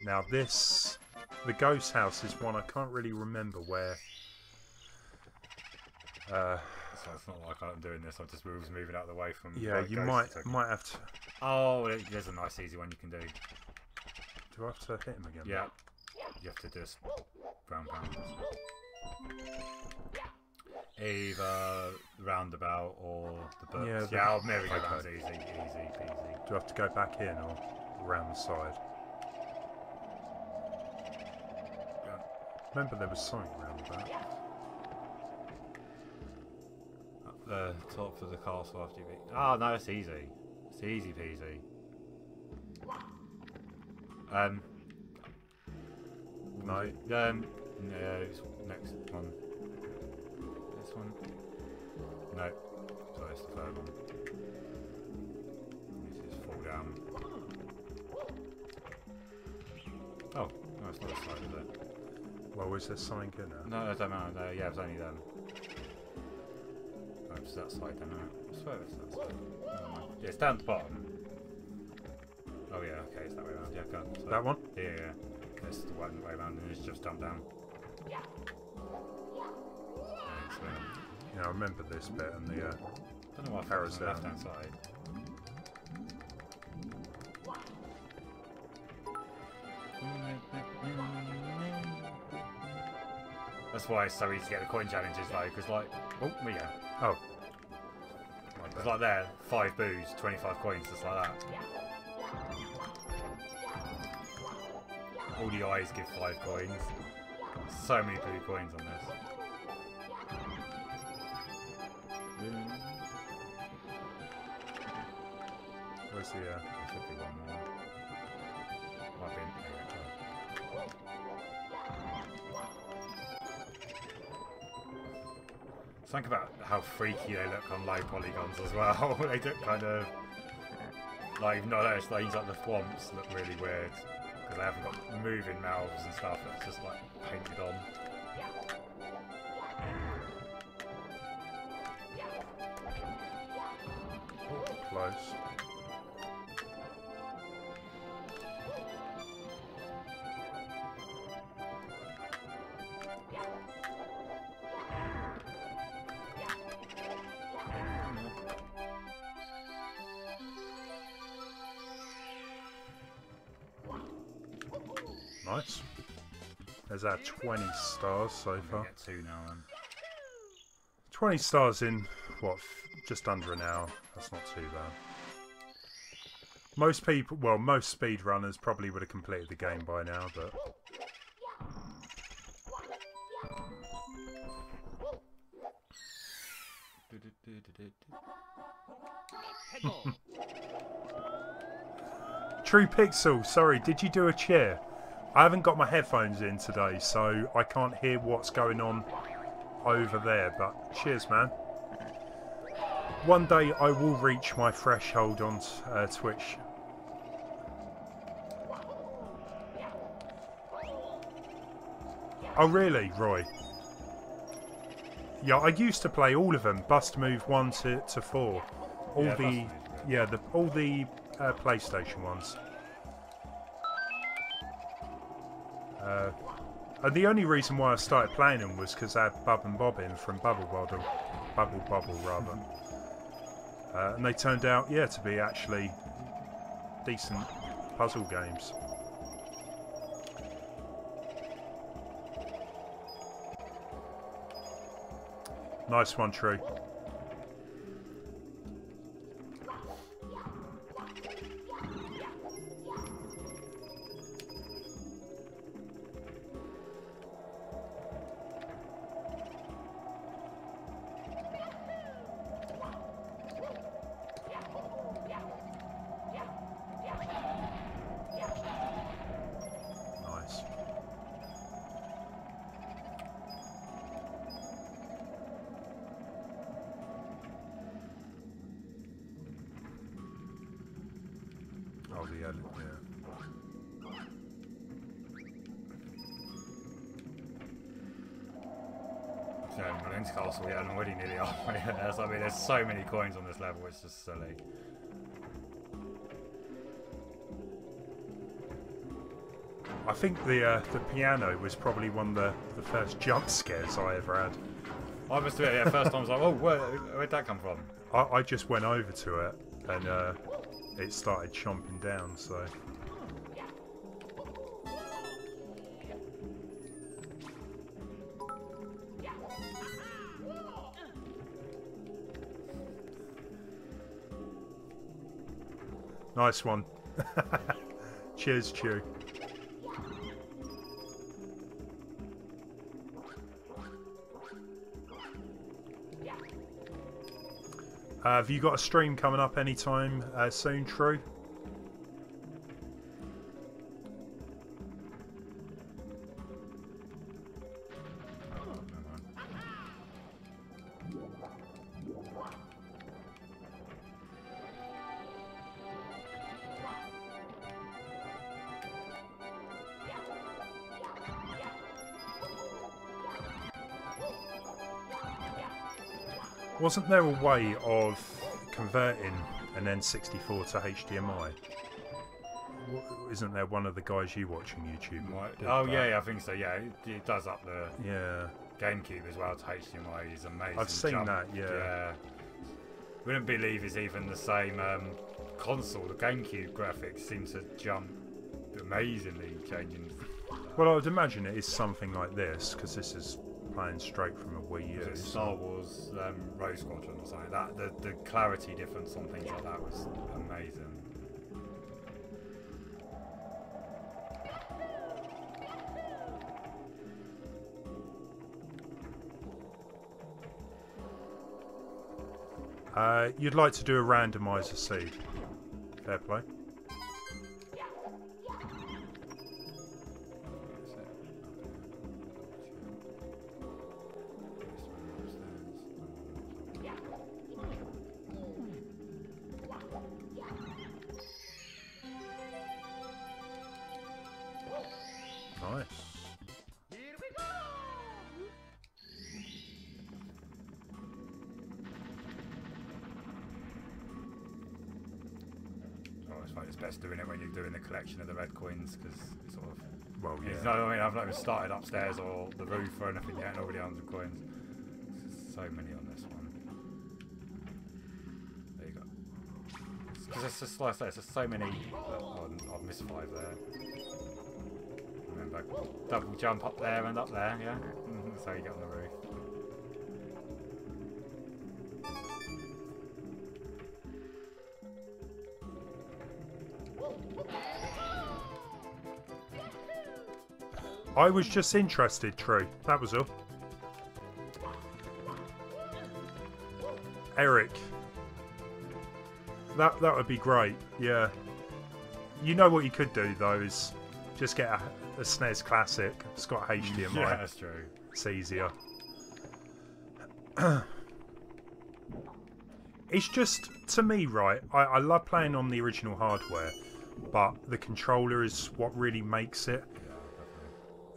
Now this, the ghost house is one I can't really remember where. It's So it's not like I'm doing this. I'm just moving out of the way from. Yeah, you might have to. Oh, there's a nice easy one you can do. Do I have to hit him again? Yeah. You have to do a round pound. Either roundabout or the books. Yeah, there we go. That was easy peasy. Do I have to go back in or around the side? Yeah. Remember there was something around the back. Up the top of the castle after you beat. Oh no, it's easy. It's easy peasy. No. No, it's next one. This one? No. Sorry, it's the third one. This is fall down. Oh, no, it's not this side, is it? Well, is there something in there? No, it don't matter. No, yeah, it's only them. Oh, it's that side then, right? I swear it's that side. Yeah, it's down at the bottom. Oh yeah, okay, it's that way around. Yeah, go on. So, that one? Yeah. It's the way around and it's just jump down. Yeah, I remember this bit and the I don't know why I thought it was on the left hand side. That's why it's so easy to get the coin challenges though, because like, oh, there you go. Oh. It's like there, 5 boos, 25 coins, just like that. All the eyes give 5 coins. So many blue coins on this. Where's the there should be one more. Might be Think about how freaky they look on low polygons as well. They look kind of like, even though those things like the thwomps look really weird because they haven't got moving mouths and stuff. It's just like painted on. close? Nice. There's our 20 stars so far. Get 2 now then. 20 stars in, what, just under an hour. That's not too bad. Most people, well, most speedrunners probably would have completed the game by now, but... True Pixel, sorry, did you do a cheer? I haven't got my headphones in today, so I can't hear what's going on over there, but cheers, man. One day I will reach my threshold on Twitch. Oh really, Roy? Yeah, I used to play all of them, Bust Move 1 to 4. All yeah, all the PlayStation ones. And the only reason why I started playing them was because I had Bub and Bob in from Bubble Bobble rather. And they turned out, yeah, to be actually decent puzzle games. Nice one, True. Castle, yeah, I'm already nearly halfway there. So, I mean, there's so many coins on this level, it's just silly. I think the piano was probably one of the first jump scares I ever had. I must admit, yeah, first time I was like, oh, where'd that come from? I just went over to it and it started chomping down, so... Nice one. Cheers, Chew. Have you got a stream coming up anytime soon, True? Wasn't there a way of converting an N64 to HDMI? Isn't there one of the guys you watch on YouTube? Oh yeah, I think so. Yeah, it does up the GameCube as well to HDMI. Is amazing. I've seen that. Yeah. Wouldn't believe it's even the same console. The GameCube graphics seem to jump amazingly, changing. Well, I would imagine it is something like this because this is playing straight from a Wii U. Star Wars Rogue Squadron or something like that. The clarity difference on things like that was amazing. You'd like to do a randomizer seed. Fair play. Nice. It's best doing it when you're doing the collection of the red coins because it's sort of. Well, yeah. I mean, I've not even started upstairs or the roof or anything yet, and already 100 coins. There's so many on this one. There you go. Because it's just like I say, it's just so many. Oh, I've missed 5 there. Remember, double jump up there and up there, yeah? That's how you get on the roof. I was just interested, True. That was all. Eric. That would be great, yeah. You know what you could do, though, is just get a SNES Classic. It's got HDMI. Yeah, that's true. It's easier. It's just, to me, right, I love playing on the original hardware, but the controller is what really makes it.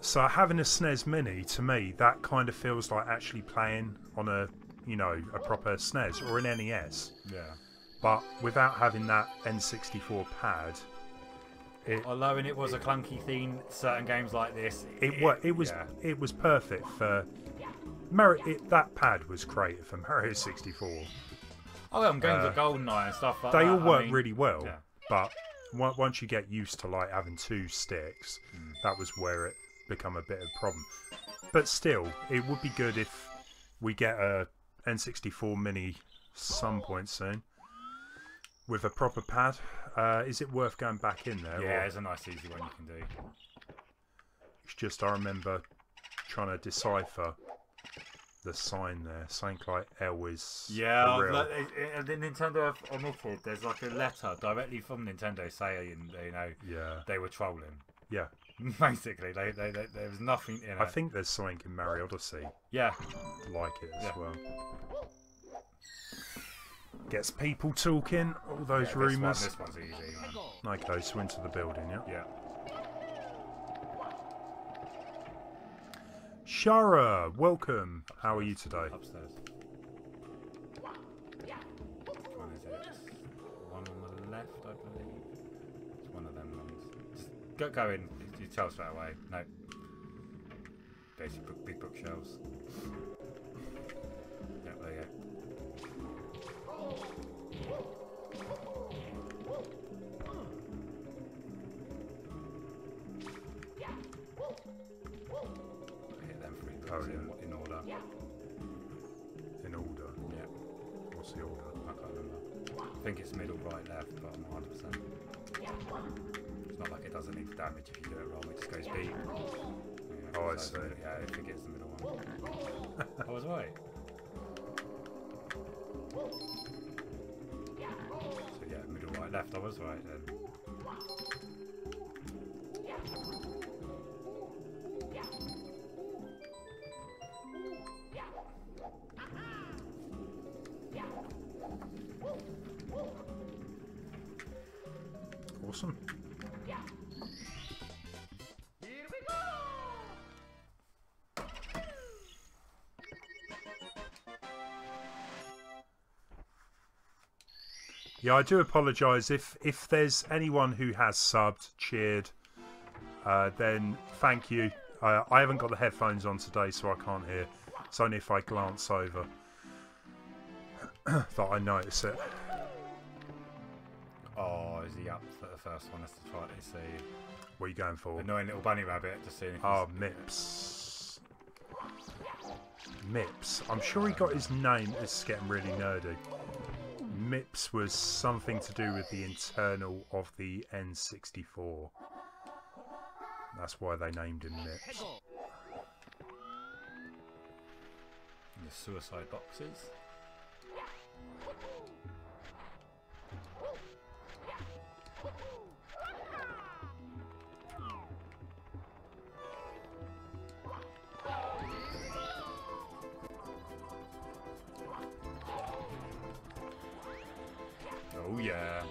So having a SNES Mini, to me, that kind of feels like actually playing on a, you know, a proper SNES or an NES. Yeah. But without having that N64 pad, although it was a clunky theme, certain games like this, it was perfect for that pad was created for Mario 64. Oh, yeah, games like GoldenEye and stuff like that. They all work really well, but once you get used to like having 2 sticks, that was where it become a bit of a problem. But still, it would be good if we get a N64 Mini some point soon with a proper pad. Is it worth going back in there? Yeah, it's a nice easy one you can do. It's just I remember trying to decipher the sign there. Something like L is the Nintendo have omitted. There's like a letter directly from Nintendo saying, you know, they were trolling. Yeah. Basically, there was nothing in it. I think there's something in Mario Odyssey. Yeah. Like it as well. Gets people talking, all those rumours. This one's easy, man. Okay, so into the building, yeah? Yeah. Shara, welcome. How are you today? Upstairs. Which one is it? One on the left, I believe. It's one of them ones. Just go in. You tell straight away. No. Basically, big bookshelves. yeah. Hit them 3 blocks in order. In order? Yeah. What's the order? I can't remember. I think it's middle, right, left, but I'm not 100%. It's not like it doesn't need damage if you do it wrong, it just goes beep. Yeah, Oh, I so see. Yeah, I think it's the middle one. I was right. So yeah, middle, right, left, I was right then. Awesome. Yeah, I do apologise if there's anyone who has subbed, cheered, then thank you. I haven't got the headphones on today, so I can't hear. It's only if I glance over that I notice it. Oh, is he up for the first one? Let's try to see. What are you going for? Annoying little bunny rabbit, just seeing if Oh, Mips. Mips. I'm sure he got his name. This is getting really nerdy. Mips was something to do with the internal of the N64. That's why they named him Mips. The suicide boxes. Oh yeah.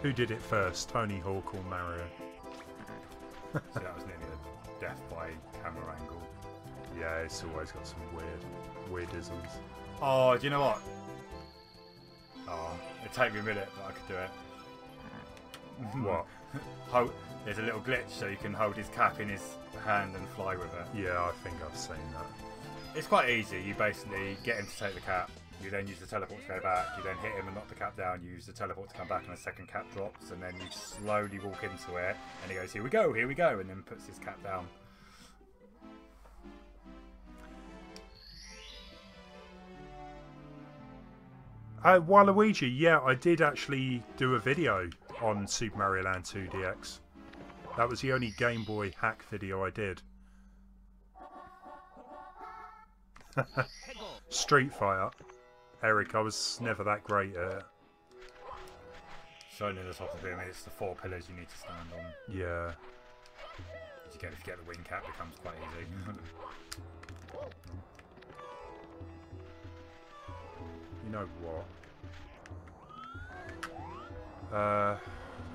Who did it first, Tony Hawk or Mario? So that was nearly a death by camera angle. Yeah, it's always got some weirdisms. Oh, do you know what? Oh, it'd take me a minute, but I could do it. What? There's a little glitch so you can hold his cap in his hand and fly with it. Yeah, I think I've seen that. It's quite easy. You basically get him to take the cap. You then use the teleport to go back. You then hit him and knock the cap down. You use the teleport to come back, and a second cap drops. And then you slowly walk into it, and he goes, "Here we go, here we go," and then puts his cap down. Waluigi, yeah, I did actually do a video on Super Mario Land 2 DX. That was the only Game Boy hack video I did. Street Fighter. Eric, I was never that great at it. Showing in the top of him, it's the 4 pillars you need to stand on. Yeah. If you get the wing cap, it becomes quite easy. You know what?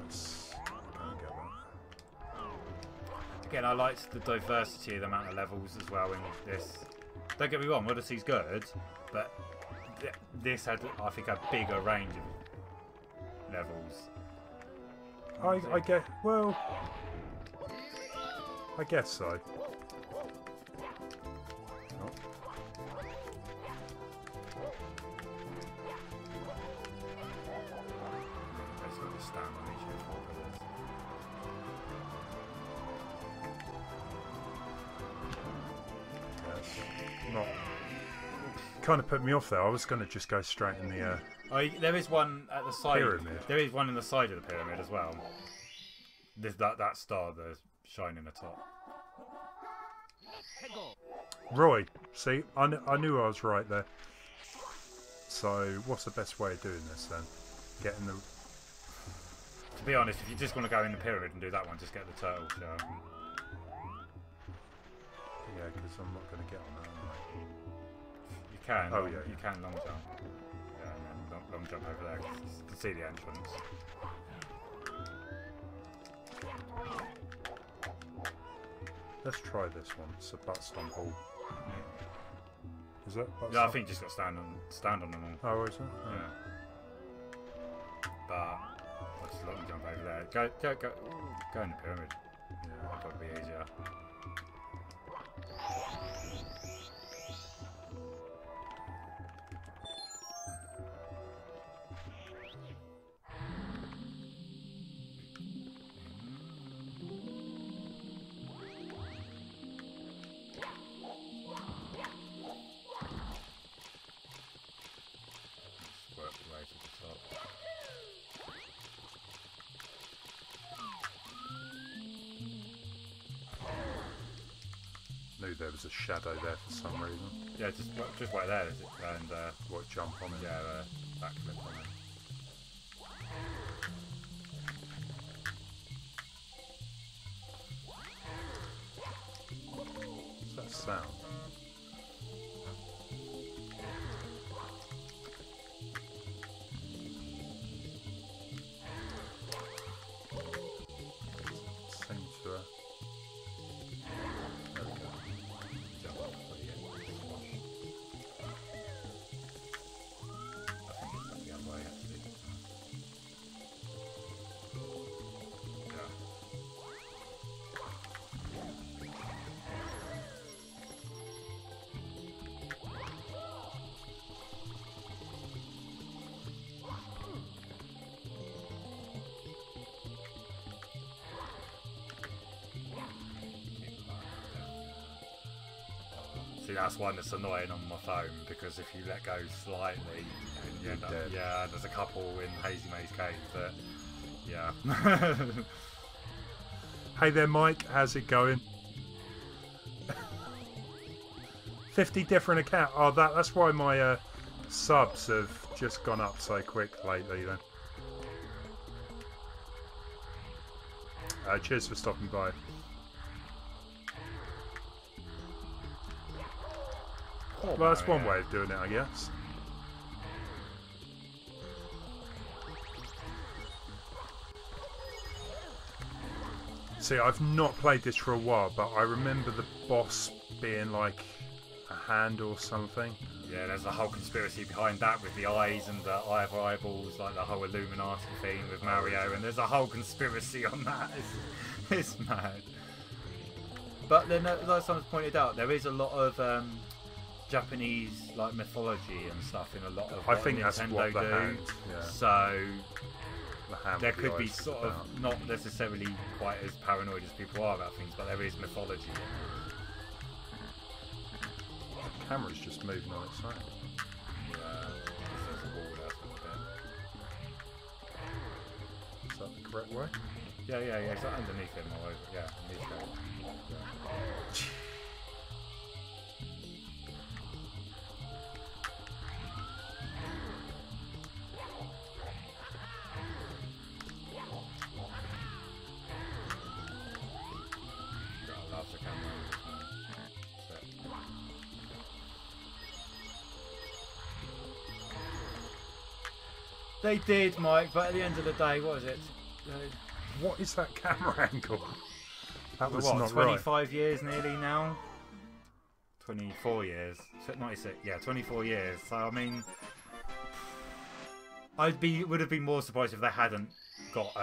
Let's go and get that. Again, I liked the diversity of the amount of levels as well in this. Don't get me wrong, Odyssey's good, but this had, I think, a bigger range of levels. I get, well, I guess so. Oh. Basically just stand on each of the 4 pillars. Not kind of put me off there. I was going to just go straight in the Oh, there is one at the side. pyramid. There is one in the side of the pyramid as well. There's that star, the shine in the top. Roy, see, I knew I was right there. So, what's the best way of doing this then? Getting the... To be honest, if you just want to go in the pyramid and do that one, just get the turtle shell. Yeah, because I'm not going to get on that, am I? You can. Oh, yeah, You can long jump. Yeah, and then long jump over there 'cause you can see the entrance. Let's try this one. It's a butt stomp hole. Is that butt Yeah, I stomp? think you just got to stand on them all. Oh, is it? Oh. Yeah. But I'll just let them jump over there. Go in the pyramid. Yeah, that'll probably be easier. There was a shadow there for some reason. Yeah, just wait there, and what, jump on it? Yeah, backflip on it. What's that sound? Seems to. See, that's one that's annoying on my phone, because if you let go slightly, and you end up, yeah, there's a couple in Hazy Maze Cave that, yeah. Hey there, Mike. How's it going? 50 different accounts. Oh, that's why my subs have just gone up so quick lately. Then. Cheers for stopping by. Well, that's one way of doing it, I guess. See, I've not played this for a while, but I remember the boss being like a hand or something. Yeah, there's a whole conspiracy behind that with the eyes and the eye of eyeballs, like the whole Illuminati thing with Mario, and there's a whole conspiracy on that. It's mad. But then, like someone's pointed out, there is a lot of Japanese like mythology and stuff in a lot of what I think that's Nintendo what the do. hand, yeah. So there the could be sort of not necessarily quite as paranoid as people are about things, but there is mythology. The camera's just moving on its own. Yeah, there's a wall there somewhere. Is that the correct way? Yeah, it's like underneath him or over. Yeah, underneath him. Yeah. They did, Mike, but at the end of the day, what is it? What is that camera angle? That was what, not 25 right. years nearly now? 24 years. 96, yeah, 24 years. So, I mean, would have been more surprised if they hadn't got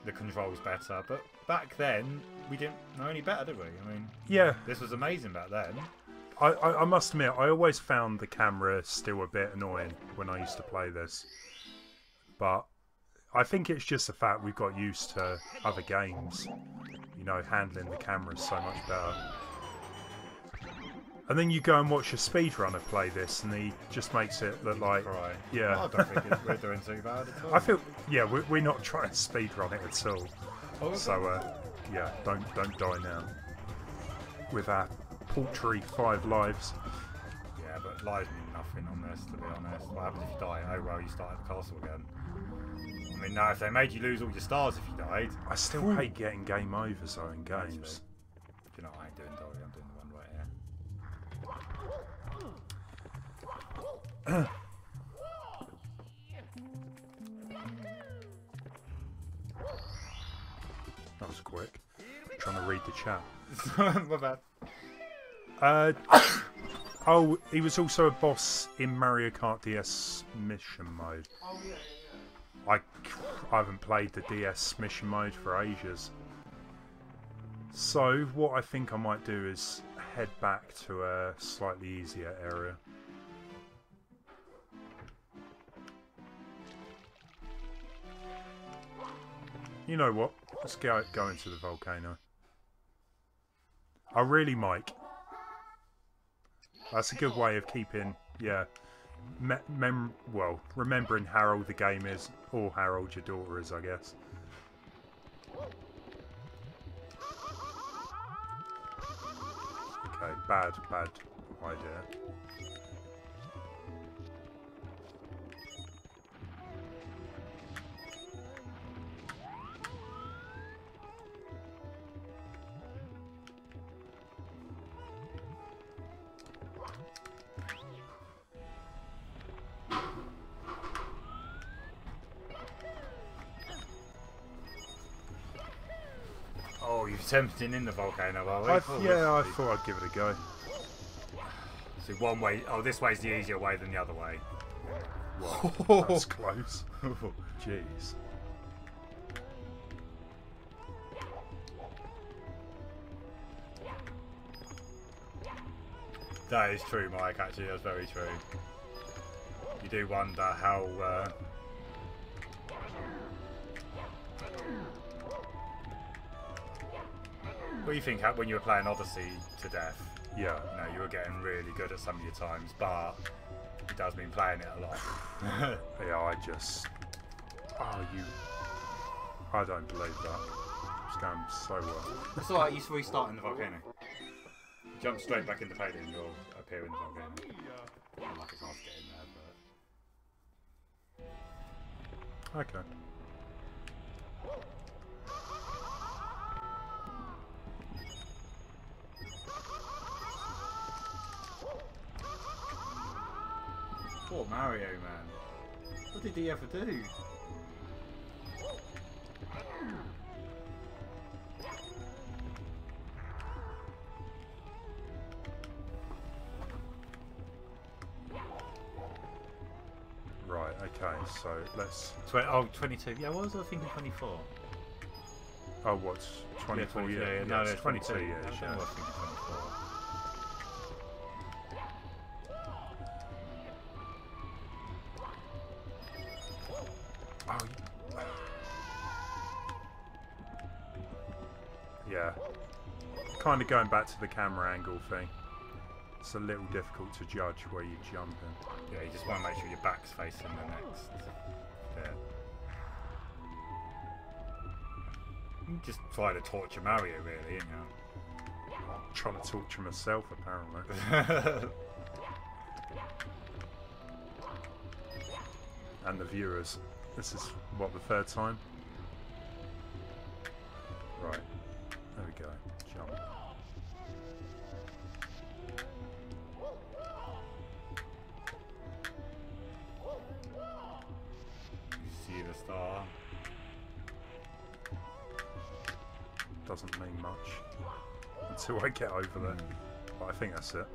the controls better. But back then, we didn't know any better, did we? I mean, yeah, this was amazing back then. I must admit, I always found the camera still a bit annoying when I used to play this. But I think it's just the fact we've got used to other games, you know, handling the cameras so much better. And then you go and watch a speedrunner play this, and he just makes it look like, yeah. I don't think we're doing too bad at all. I feel, yeah, we're not trying to speedrun it at all. Oh, so, yeah, don't die now. With our paltry 5 lives. Yeah, but lives mean nothing on this, to be honest. What happens if you die? Oh well, you start at the castle again. I mean, now if they made you lose all your stars if you died. I still hate getting game overs though in games. Do you know what I ain't doing, Dory? I'm doing the one right here. That was quick. I'm trying to read the chat. My bad. Oh, he was also a boss in Mario Kart DS mission mode. Oh yeah. I haven't played the DS mission mode for ages. So what I think I might do is head back to a slightly easier area. You know what? Let's go into the volcano. Oh, really, Mike? That's a good way of keeping, yeah, remembering how old the game is, or how old your daughter is, I guess. Okay, bad idea. Oh, you're tempting in the volcano, are we? Yeah, I thought I'd give it a go. So one way. Oh, this way's the easier way than the other way. Wow, that's close. Jeez. That is true, Mike. Actually, that's very true. You do wonder how. What do you think when you were playing Odyssey to death? Yeah. You know, you were getting really good at some of your times, but it does mean playing it a lot. Yeah, I don't believe that. It's going so well. It's alright, you restart in the volcano. Jump straight back into payday and you'll appear in the volcano. Not like it's hard to get in there, but... Okay. Poor Mario, man. What did he ever do? Right, okay, so let's... 22. Yeah, what was I thinking? 24? Oh, what's 24 years? Yeah, No, no, it's 22 years, I yeah. was thinking 24. Oh, yeah. Kind of going back to the camera angle thing. It's a little difficult to judge where you jump in. Yeah, you just want to make sure your back's facing the next bit. You just try to torture Mario, really, you know. Trying to torture myself, apparently. And the viewers. This is, what, the third time? Right. There we go. Jump. You see the star. Doesn't mean much. Until I get over there. But I think that's it.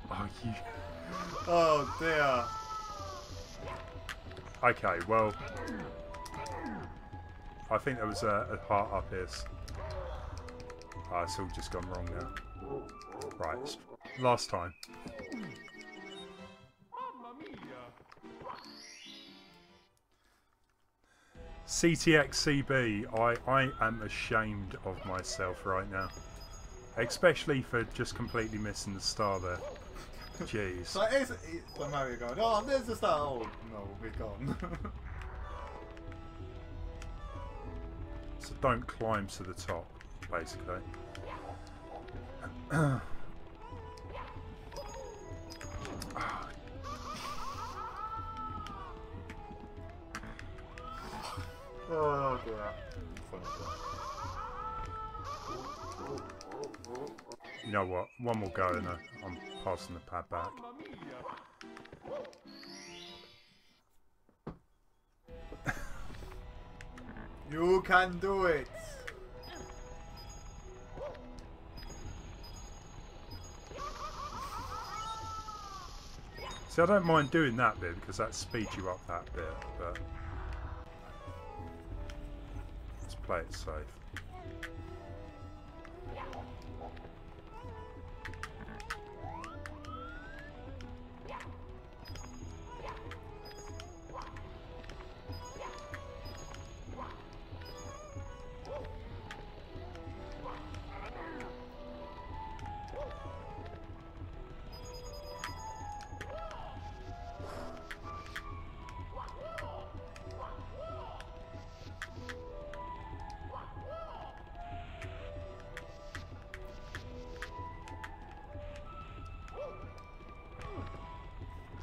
Oh, you... Oh dear. Okay, well... I think there was a heart up here. Ah, it's all just gone wrong now. Right, last time. CTXCB, I am ashamed of myself right now. Especially for just completely missing the star there. Jeez. So it's the Mario going, oh, there's the star. Oh, no, we're gone. So don't climb to the top, basically. Oh, dear. You know what? One more go and I'm passing the pad back. You can do it. See, I don't mind doing that bit because that speeds you up that bit, but let's play it safe.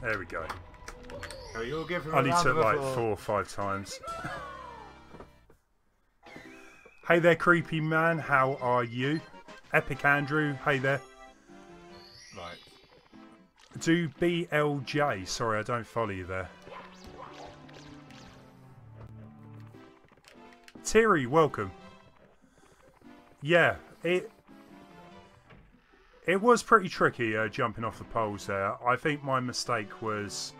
There we go. Oh, you'll give him I only took like 4 or 5 times. Hey there, creepy man. How are you? Epic Andrew. Hey there. Right. Do BLJ. Sorry, I don't follow you there. Terry, welcome. Yeah, it was pretty tricky jumping off the poles there. I think my mistake was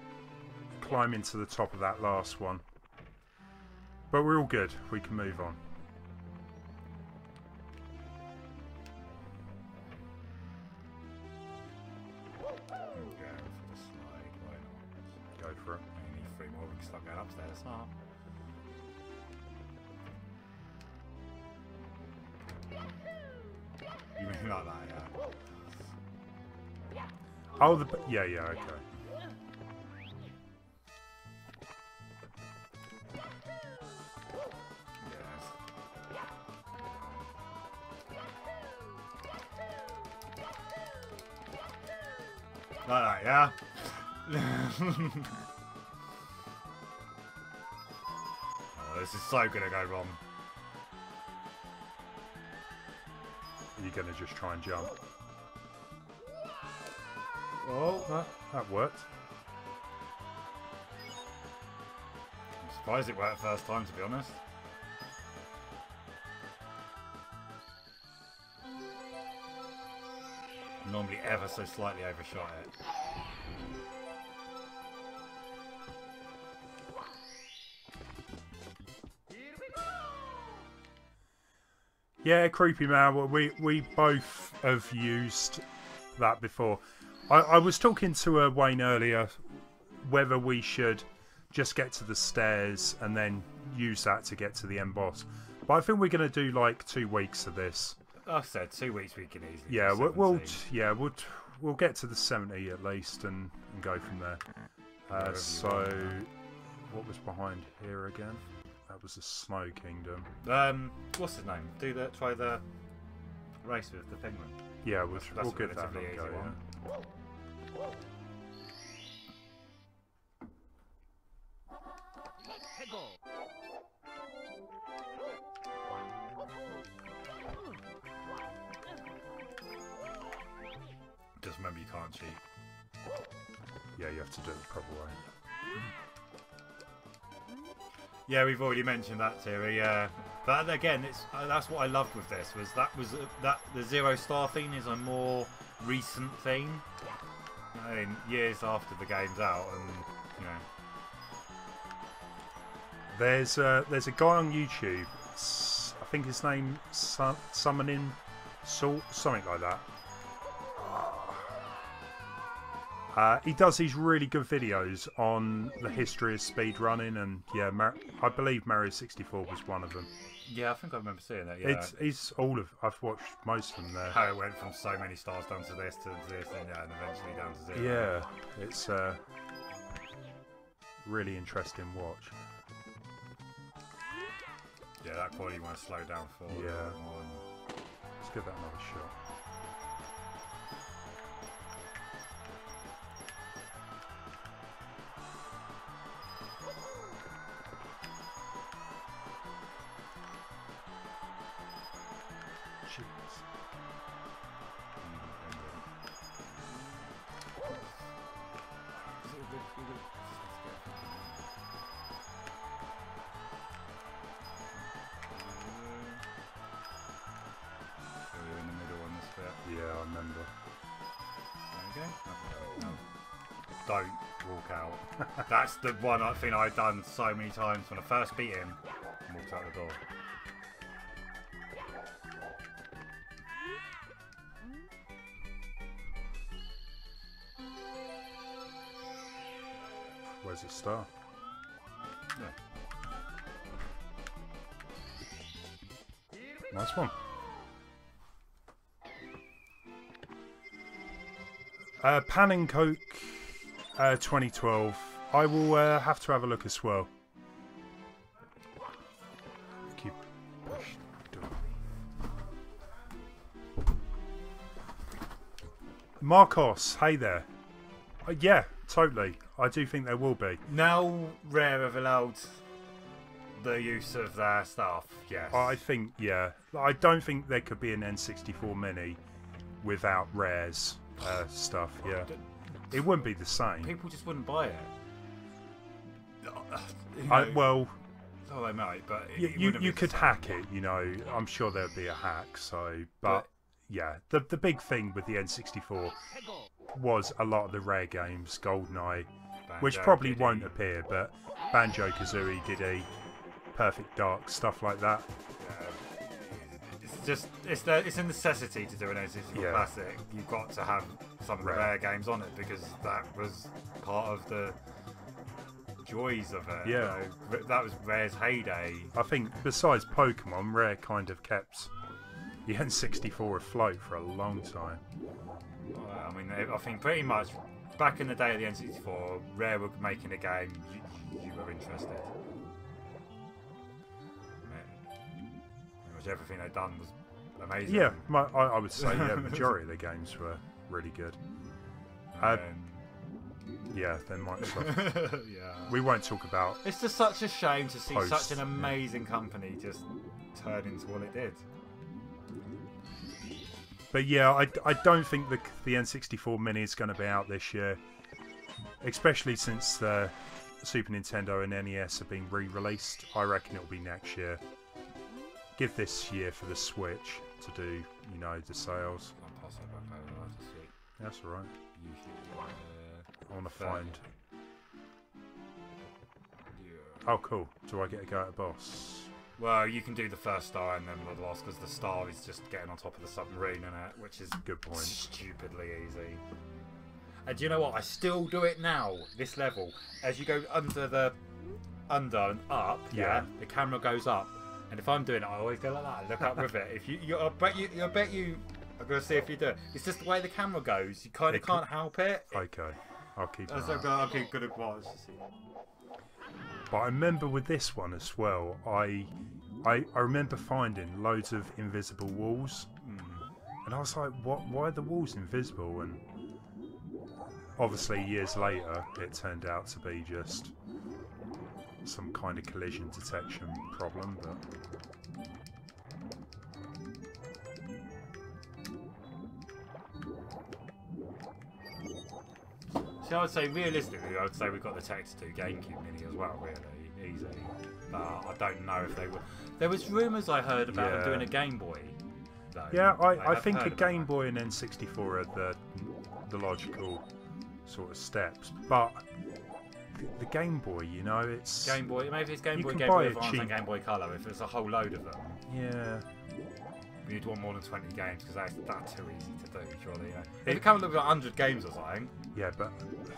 climbing to the top of that last one. But we're all good. We can move on. Go for it. We need 3 more. We can start going upstairs. Oh. You mean like that, yeah? Oh, yeah, okay. Like that, yeah? Oh, this is so gonna go wrong. Are you going to just try and jump? Oh, that worked. I'm surprised it worked first time, to be honest. Normally ever so slightly overshot it. Yeah, creepy man. Well, we both have used that before. I was talking to Wayne earlier whether we should just get to the stairs and then use that to get to the end boss. But I think we're going to do like 2 weeks of this. I said 2 weeks we can easily. Yeah, do we'll get to the 70 at least and go from there. So what was behind here again? That was the Snow Kingdom. What's his name? Try the race with the penguin. Yeah, That's we'll give that a relatively go. easy one. Just remember you can't cheat. Yeah, you have to do it the proper way. Yeah, we've already mentioned that theory. Yeah, but again, that's what I loved with this that the 0 star thing is a more recent thing. I mean, years after the game's out, and you know. There's a guy on YouTube. I think his name Summoning Salt, something like that. He does these really good videos on the history of speedrunning, and yeah, I believe Mario 64 was one of them. Yeah, I think I remember seeing that. Yeah, I've watched most of them there. How it went from so many stars down to this, and eventually down to 0. Yeah, it's a really interesting watch. Yeah, that quality want to slow down for. Yeah, let's give that another shot. don't walk out. That's the one thing I've done so many times when I first beat him and walked out the door. Where's the star? Yeah. Nice one. Pan and Coke 2012. I will have to have a look as well. Keep push. Marcos, hey there. Yeah, totally. I do think there will be. Now Rare have allowed the use of their stuff, yes. I think, yeah. I don't think there could be an N64 Mini without Rare's stuff, yeah. It wouldn't be the same. People just wouldn't buy it. Well, oh, they might, but you could hack it, you know. I'm sure there'd be a hack, so... But yeah, the big thing with the N64 was a lot of the Rare games, GoldenEye, which probably won't appear, but Banjo-Kazooie, Diddy, Perfect Dark, stuff like that. It's just it's a necessity to do an N64 classic. You've got to have some of the Rare games on it because that was part of the joys of it. Yeah, you know, that was Rare's heyday. I think besides Pokemon, Rare kind of kept the N64 afloat for a long time. I mean, I think pretty much back in the day of the N64, Rare were making a game, you were interested. Pretty much everything they'd done was amazing. Yeah, I would say the majority of the games were really good. Yeah, then Microsoft. Yeah. We won't talk about. It's just such a shame to see such an amazing company just turn into what it did. But yeah, I don't think the N64 Mini is going to be out this year, especially since the Super Nintendo and NES have been re-released. I reckon it'll be next year. Give this year for the Switch to do, you know, the sales. That's all right. I want to find. Oh, cool. Do I get to go at a boss? Well, you can do the first star and then the last because the star is just getting on top of the submarine in it, which is good point. Stupidly easy. And do you know what? I still do it now. This level, as you go under and up, the camera goes up, and if I'm doing it, I always go like that. I look up with it. If I bet you. I'm gonna see if you do it. It's just the way the camera goes. You kind of can't help it. Okay, I'll keep. I'll keep good at watch. But I remember with this one as well, I remember finding loads of invisible walls, and I was like, "What? Why are the walls invisible?" And obviously, years later, it turned out to be just some kind of collision detection problem. But see, I would say realistically, I would say we've got the tech to do GameCube Mini as well, really easy. But I don't know if they would. There was rumours I heard about them doing a Game Boy. Though. Yeah, I think a Game Boy and N64 are the logical sort of steps. But the Game Boy, you know, it's Game Boy. Maybe it's Game Boy, Game buy Boy it Advance, cheap. and Game Boy Color. If there's a whole load of them. Yeah. You'd want more than 20 games because that's too easy to do, surely. You know? If it comes up with 100 games or something. Yeah, but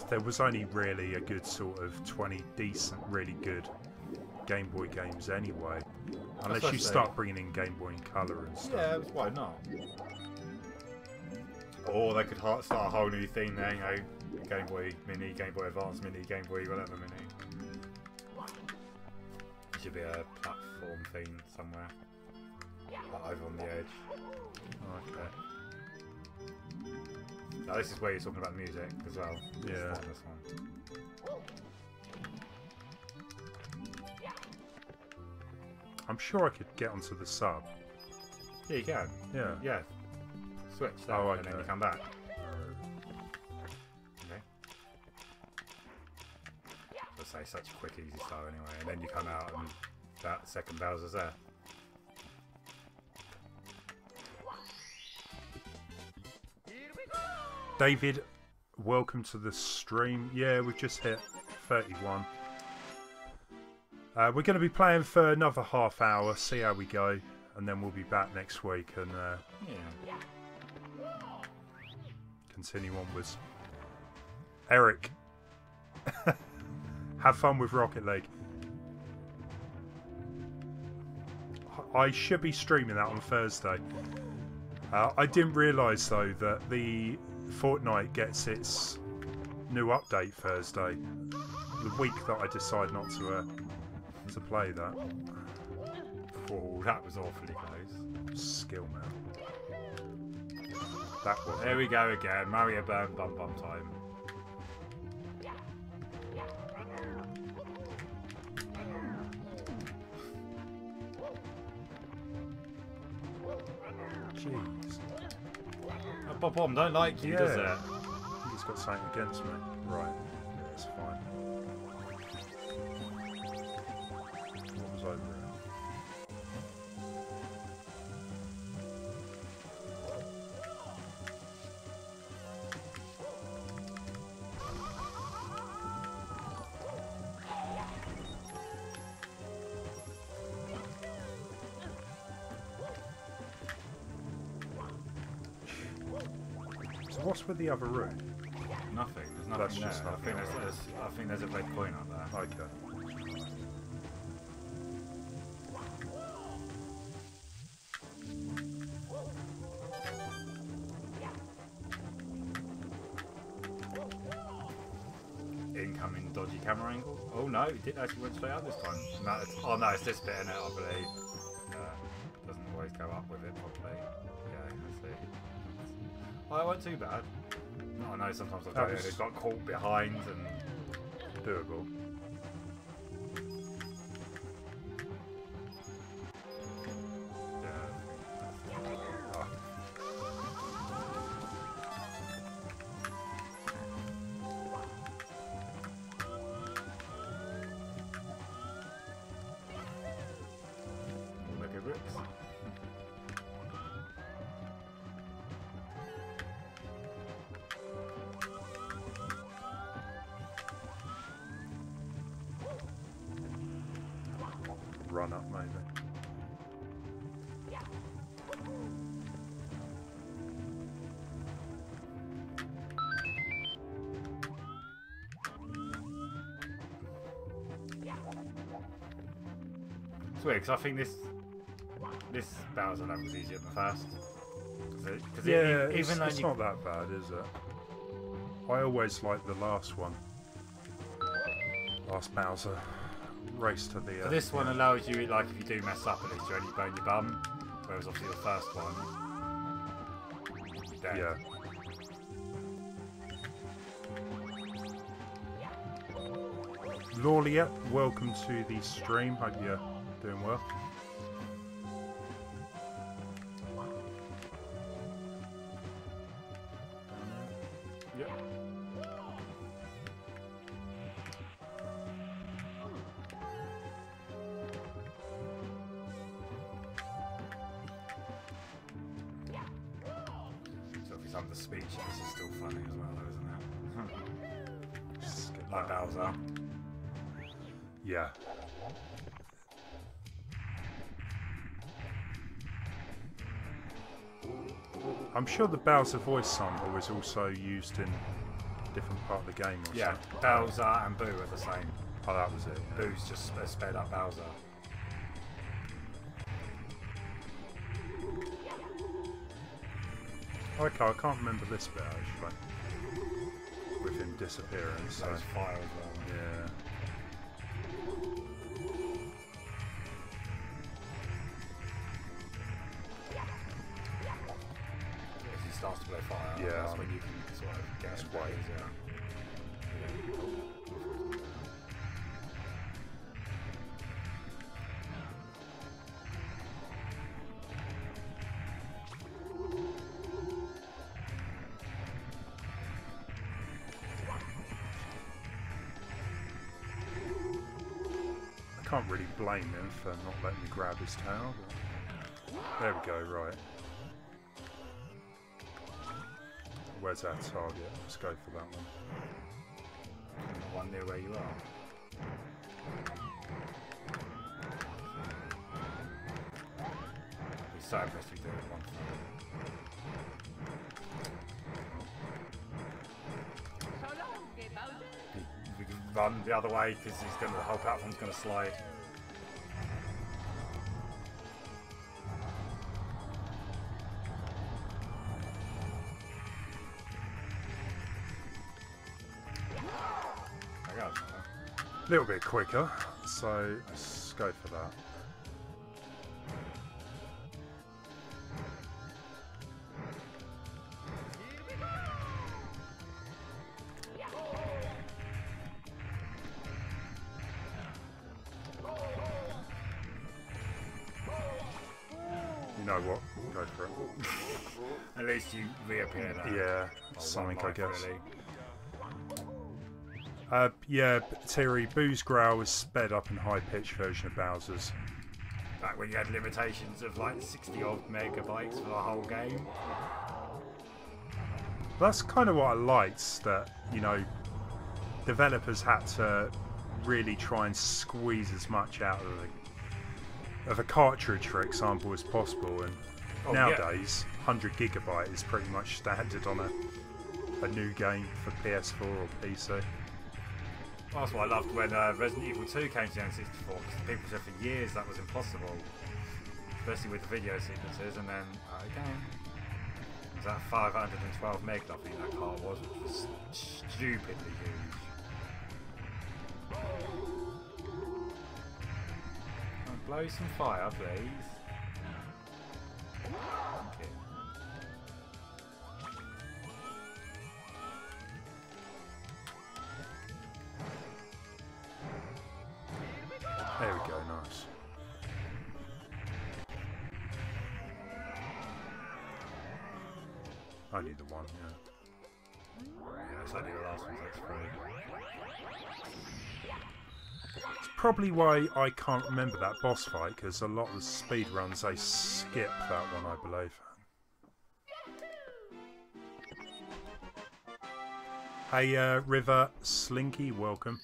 there was only really a good sort of 20 decent, really good Game Boy games anyway. Unless you start bringing in Game Boy in Color and stuff. Yeah, why not? Or they could start a whole new thing there, you know, Game Boy Mini, Game Boy Advance Mini, Game Boy whatever Mini. It should be a platform thing somewhere. Over on the edge. Okay. Now this is where you're talking about music as well. Yeah. This one. I'm sure I could get onto the sub. Yeah, you can. Yeah. Yeah. Switch that and then you come back. Okay. Let's say such a quick, easy start anyway, and then you come out and that second Bowser's there. David welcome to the stream. Yeah, we've just hit 31. We're going to be playing for another half hour, see how we go, and then we'll be back next week and continue onwards. Eric, have fun with Rocket League. I should be streaming that on Thursday. I didn't realise though that the Fortnite gets its new update Thursday, the week that I decide not to play that. Oh, that was awfully close. Skill, man. That was. There we go again. Mario Bum time. Jeez. Bomb don't like you, does it? I think he's got something against me. Right. Yeah, it's fine. What was over there? What's with the other room? Nothing. There's nothing That's there. just nothing. I think there's a red coin up there. Okay. Incoming dodgy camera angle. Oh no, it did actually went straight up this time. No, oh no, it's this bit in it, I believe. Doesn't always go up with it properly. Yeah, let's see. Oh, it wasn't too bad. I know sometimes I've done it, it got caught behind and doable. Run up, maybe. It's weird because I think this Bowser level was easier than the first. Yeah, even though it's not that bad, is it? I always like the last one. Last Bowser. Race to the. This one allows you, like, if you do mess up, at least you only burn your bum. Whereas obviously the first one, you're dead. Yeah. Lawlia, welcome to the stream. Hope you're doing well. Yep. Under speech, this is still funny as well, though, isn't it? Like Bowser. Yeah. I'm sure the Bowser voice sample was also used in a different part of the game or something. Bowser and Boo are the same. Oh, that was it. Yeah. Boo's just sped up Bowser. Okay, I can't remember this bit actually. With him disappearing. So there's fire as well. Yeah. As he starts to blow fire, yeah, that's when you can sort of get his ways. Can't really blame him for not letting me grab his tail. But there we go, right. where's our target? Let's go for that one. One near where you are. He's so impressed we do it once. We can run the other way because the whole platform's going to slide. A little bit quicker, so let's go for that. You know what? Go for it. At least you reappear now. Yeah, something I guess. Really. Yeah, Terry, Boo's Growl is sped up and high-pitched version of Bowser's. Back when you had limitations of like 60 odd megabytes for the whole game. That's kind of what I liked, that, you know, developers had to really try and squeeze as much out of a cartridge, for example, as possible. And nowadays, 100 gigabyte is pretty much standard on a new game for PS4 or PC. That's what I loved when Resident Evil 2 came to the N64, because people said for years that was impossible, especially with the video sequences, and then again, it was that 512 meg, I think that card was, which was stupidly huge. Blow some fire, please. Thank you. There we go, nice. Only the one, yeah. Yeah, it's only the last one, so it's free. It's probably why I can't remember that boss fight, because a lot of the speedruns, they skip that one, I believe. Hey, River Slinky, welcome.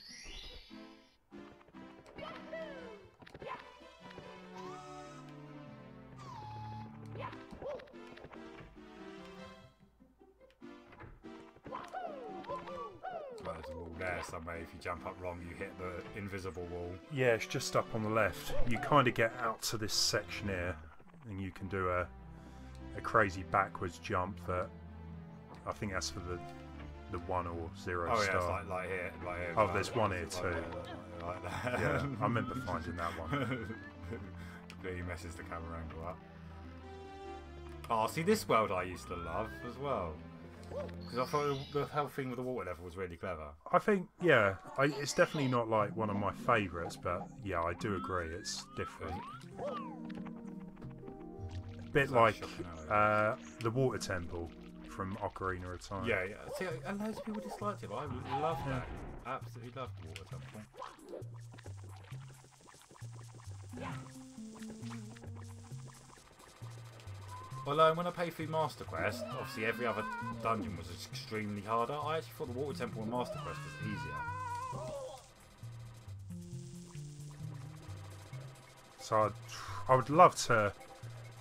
There's a wall there somewhere. If you jump up wrong, you hit the invisible wall. Yeah, it's just up on the left. You kind of get out to this section here, and you can do a crazy backwards jump that I think that's for the 1 or 0 oh, star. Yeah, it's like here, right here. Oh, there's one here too. Like that. Yeah, I remember finding that one. He messes the camera angle up. Oh, see, this world I used to love as well. Because I thought the whole thing with the water level was really clever. I think, yeah, it's definitely not like one of my favourites, but yeah, I do agree, it's different. A bit like the Water Temple from Ocarina of Time. Yeah, yeah. See, and loads of people disliked it, but I love that. Absolutely love the Water Temple. Although when I played through Master Quest, obviously every other dungeon was extremely harder. I actually thought the Water Temple and Master Quest was easier. So I would love to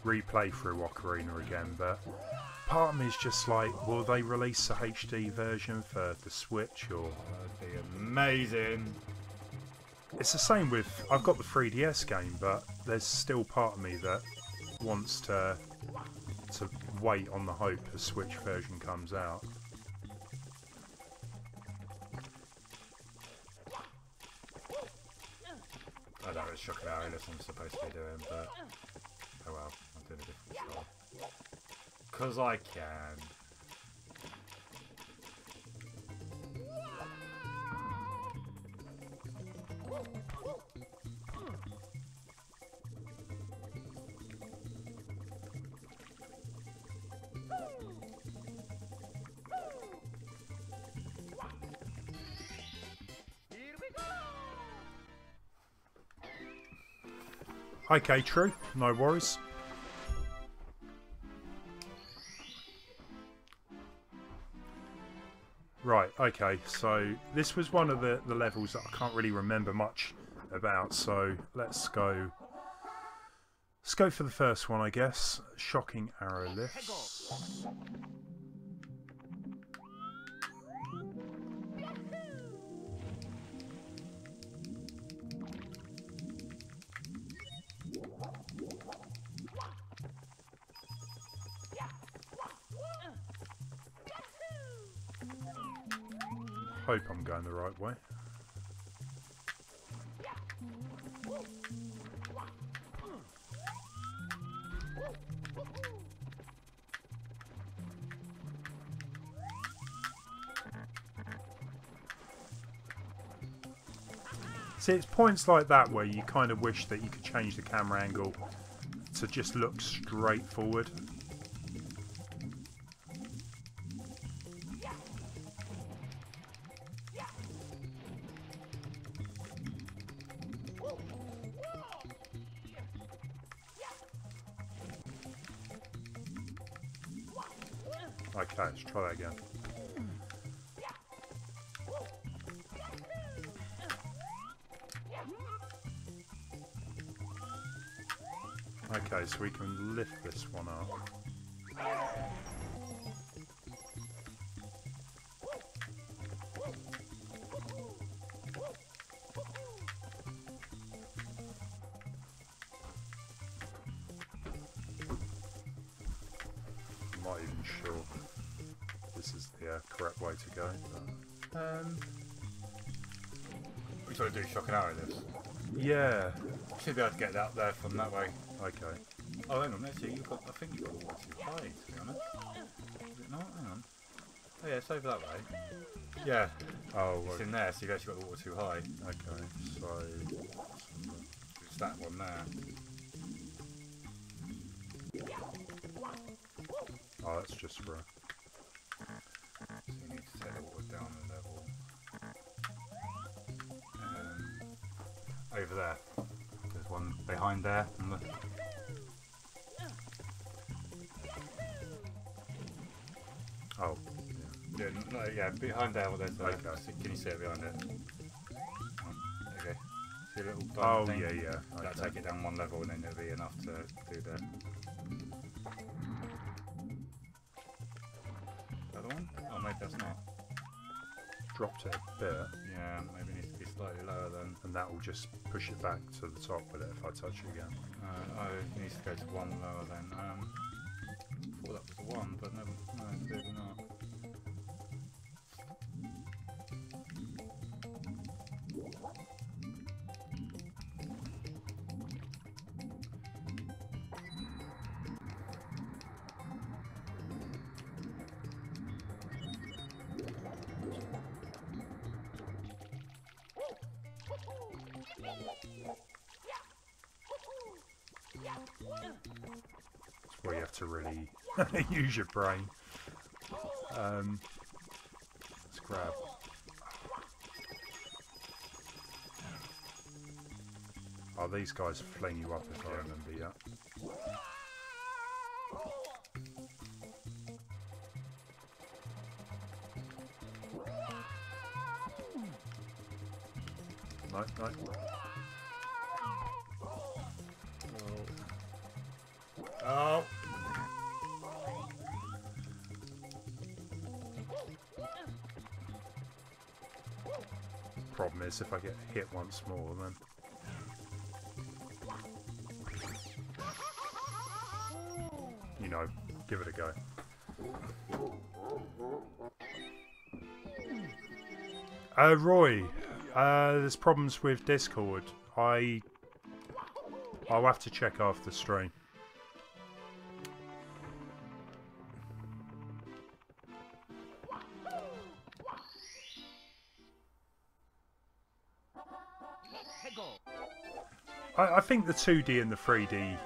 replay through Ocarina again, but part of me is just like, will they release a HD version for the Switch? Or That'd be amazing. it's the same with, I've got the 3DS game, but there's still part of me that wants to wait on the hope a Switch version comes out. I don't know, it's shocking how I'm supposed to be doing, but oh well, I'm doing a different style. 'Cause I can. Okay, true, no worries. Okay, so this was one of the levels that I can't really remember much about, so let's go for the first one, I guess. Shocking arrow lifts. Hope I'm going the right way. See, it's points like that where you kind of wish that you could change the camera angle to just look straight forward. Okay, let's try that again. Okay, so we can lift this one up. I'm not even sure this is the correct way to go. We sort of do shock and arrow this. Yeah. Should be able to get that there from that way. Okay. Oh, hang on, actually, you've got, I think you've got water too high, to be honest. Is it not? Hang on. Oh, yeah, it's over that way. Yeah. Oh, it's in there, so you've actually got the water too high. Okay, so It's that one there. oh, that's just for. So you need to take the water down a level. Over there. There's one behind there. On the Oh. yeah, no, yeah, behind there. Well, there's Okay. Can you see it behind it? Oh, okay. See a little Oh, thing? yeah, yeah. That'll Okay. take it down one level, and then it'll be enough to do the other one. Oh, maybe that's not. Dropped it a bit, Yeah, maybe it needs to be slightly lower then. and that will just push it back to the top with it if I touch it again. Oh, it needs to go to one lower then. I thought that was a one, but no, clearly not. It's where you have to really use your brain. Let's grab. Oh, these guys fling you up if I remember, yeah. No, no. Oh! Problem is, if I get hit once more, then you know, give it a go. Roy, there's problems with Discord. I'll have to check after the stream. I think the 2D and the 3D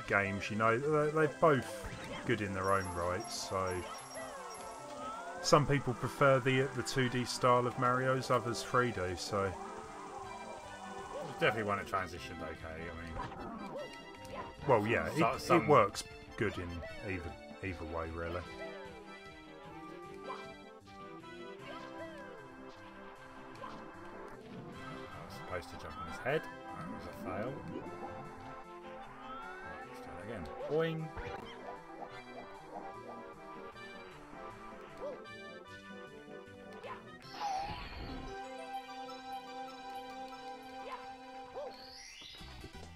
games, you know, they're both good in their own right. So some people prefer the 2D style of Mario's, others 3D. So Definitely one that transitioned okay. I mean, well, yeah, some it works good in either way, really. supposed to jump on his head. That was a fail. Let's try that again. Boing.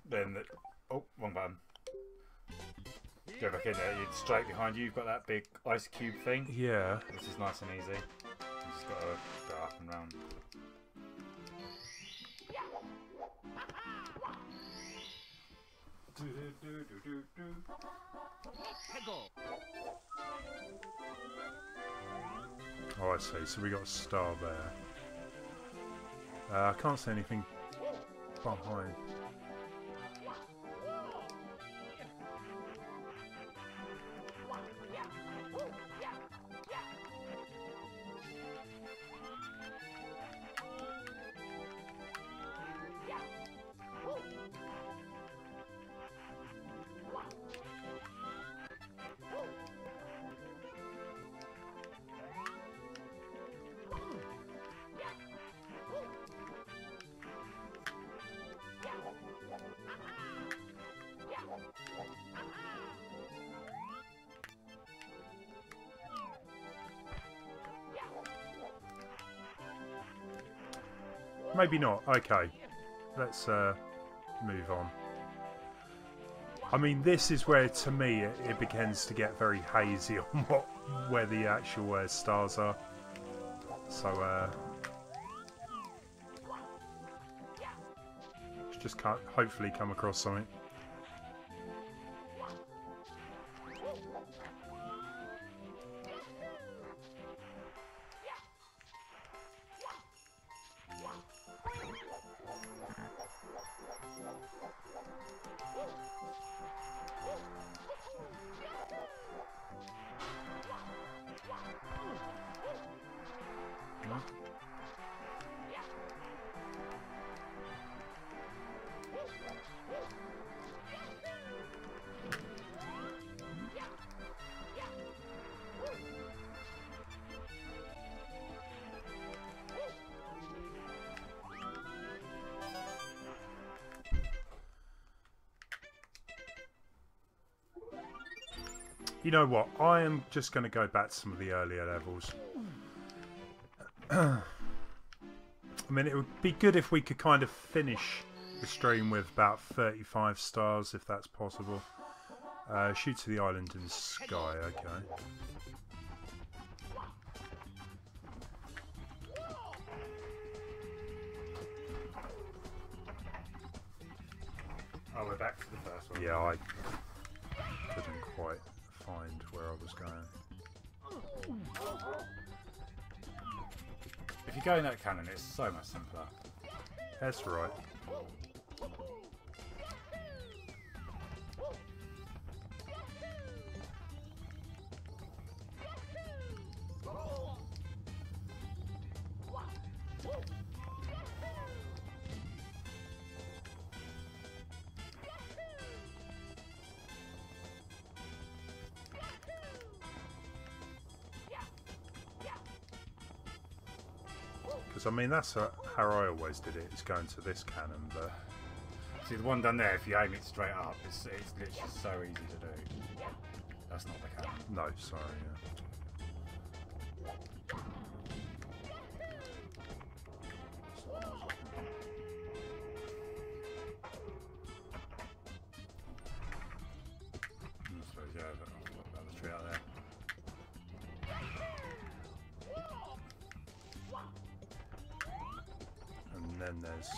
Then, oh, wrong button. Go back in there. You're straight behind you. You've got that big ice cube thing. Yeah. This is nice and easy. You just got to go up and round. Oh, I see. So we got a star there. I can't see anything behind. Maybe not. Okay, let's move on. I mean, this is where, to me, it begins to get very hazy on where the actual stars are. So, just can't hopefully come across something. You know what? I am just going to go back to some of the earlier levels. I mean, it would be good if we could kind of finish the stream with about 35 stars, if that's possible. Shoot to the island in the sky, okay. Oh, we're back to the first one. Yeah, I couldn't quite find where I was going. If you go in that cannon, it's so much simpler. That's right. I mean, that's how I always did it, is going to this cannon, but... See, the one down there, if you aim it straight up, it's literally so easy to do. That's not the cannon. No, sorry, I suppose, yeah, that was tree out there. And then there's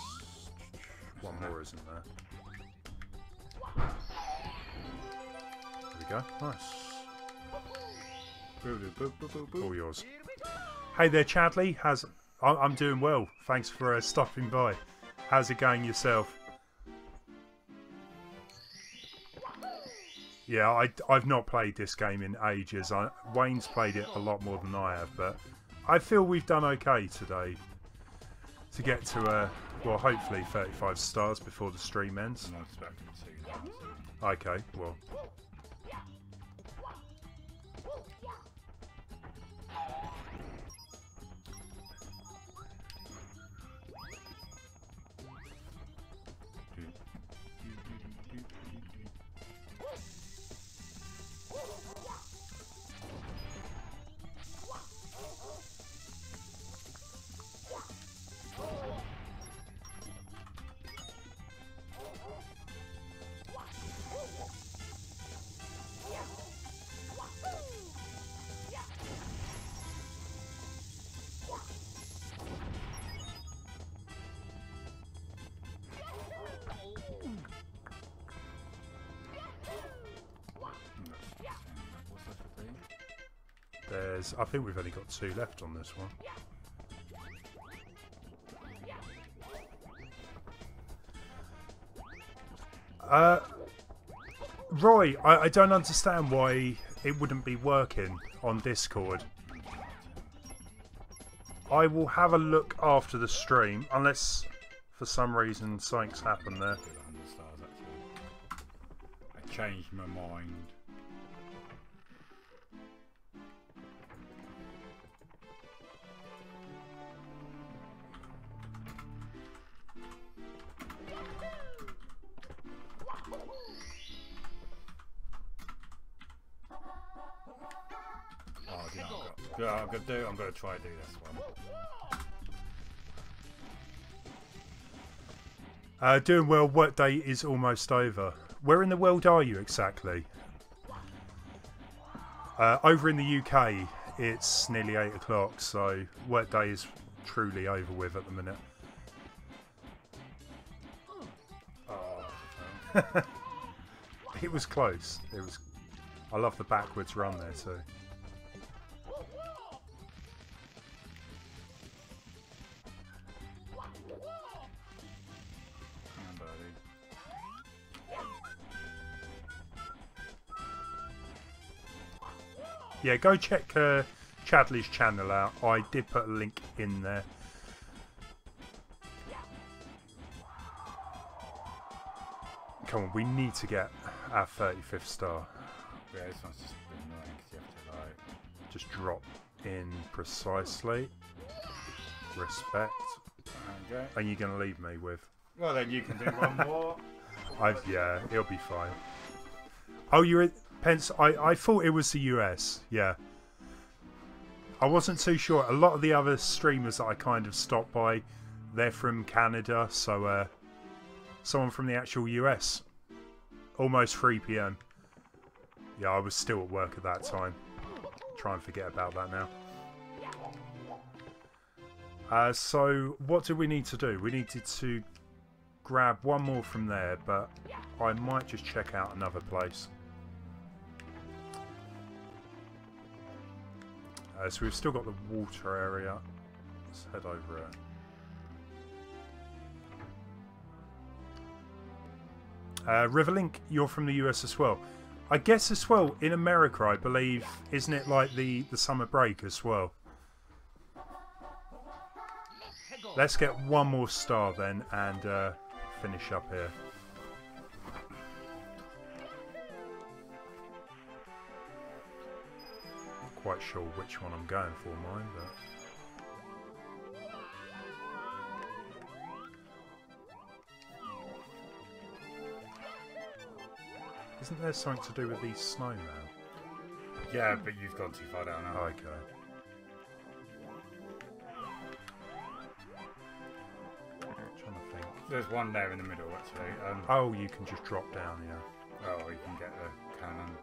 one more, isn't there? There we go. Nice. All yours. Hey there, Chadley. I'm doing well. Thanks for stopping by. How's it going yourself? Yeah, I've not played this game in ages. Wayne's played it a lot more than I have, but I feel we've done okay today to get to, well, hopefully 35 stars before the stream ends. I'm not expecting to. Okay, well. I think we've only got 2 left on this one. Roy, I don't understand why it wouldn't be working on Discord. I will have a look after the stream, unless for some reason something's happened there. I changed my mind. I'm gonna try to do this one. Doing well. Workday is almost over. Where in the world are you exactly? Over in the UK, it's nearly 8 o'clock, so workday is truly over with at the minute. Oh. It was close. It was. I love the backwards run there too. Yeah, go check Chandler's channel out. I did put a link in there. Come on, we need to get our 35th star. Yeah, this one's just annoying because you have to like... Just drop in precisely. Respect. Okay. And you're going to leave me with... Well, then you can do one more. Yeah, it'll be fine. Oh, you're in... Pence, I thought it was the US, yeah. I wasn't too sure. A lot of the other streamers that I kind of stopped by, they're from Canada, so someone from the actual US. Almost 3 PM. Yeah, I was still at work at that time. Try and forget about that now. So, what do we need to do? We needed to grab one more from there, but I might just check out another place. So we've still got the water area. Let's head over it. Riverlink, you're from the US as well. I guess as well, in America, I believe, isn't it like the summer break as well? Let's get one more star then and finish up here. Quite sure which one I'm going for mine, but isn't there something to do with these snowmen? Yeah, but you've gone too far down now. Okay. Trying to think. There's one there in the middle actually. Oh, you can just drop down, yeah. Oh, you can get the cannon.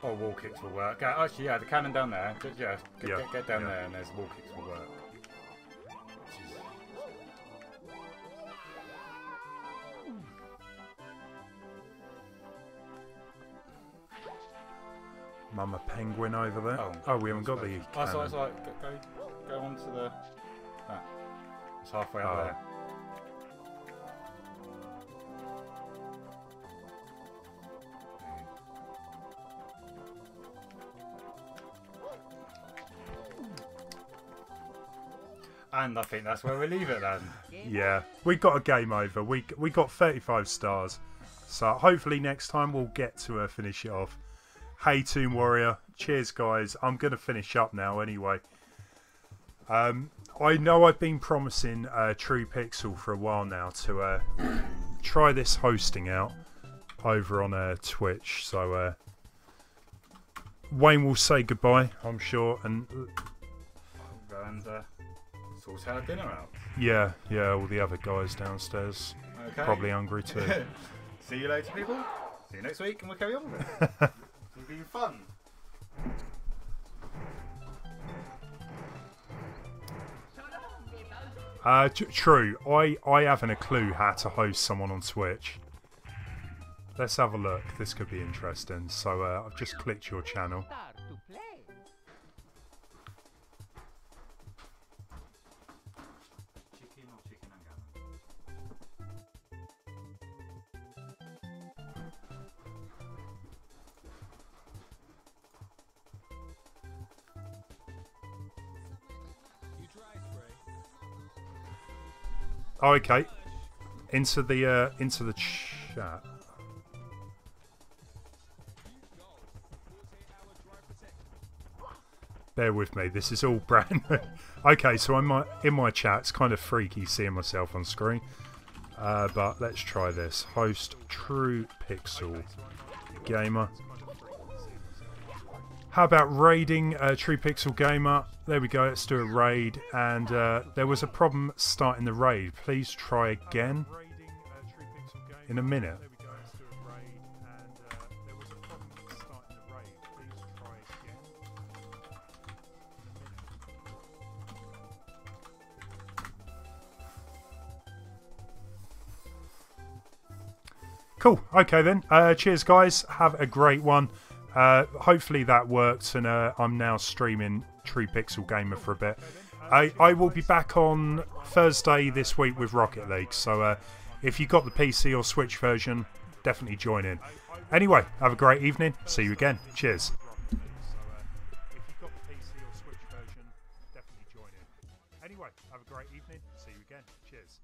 Oh, wall kicks will work. Actually, yeah, the cannon down there. Just, yeah, get down there, and there's wall kicks will work. Mama penguin over there. Oh, we haven't got the. Oh, sorry. Go on to the. Ah, it's halfway up there. And I think that's where we leave it then. Yeah, we got a game over. We got 35 stars. So hopefully next time we'll get to finish it off. Hey Tombwarrior, cheers guys. I'm going to finish up now anyway. I know I've been promising True Pixel for a while now to try this hosting out over on Twitch. So Wayne will say goodbye, I'm sure, and sort our dinner out. Yeah, all the other guys downstairs. Okay. Probably hungry too. See you later, people. See you next week, and we'll carry on with it. It's been fun. True. I haven't a clue how to host someone on Twitch. Let's have a look. This could be interesting. So I've just clicked your channel. Oh, okay. Into the chat. Bear with me. This is all brand new. Okay, so I'm in my chat. It's kind of freaky seeing myself on screen. But let's try this. Host True Pixel Gamer. How about raiding True Pixel Gamer? There we go. Let's do a raid. And there was a problem starting the raid. Please try again in a minute. Cool. Okay then. Cheers, guys. Have a great one. Hopefully that works, and I'm now streaming True Pixel Gamer for a bit. I will be back on Thursday this week with Rocket League, so if you got the PC or Switch version, definitely join in. Anyway, have a great evening. See you again. Cheers. Anyway, have a great evening. See you again. Cheers.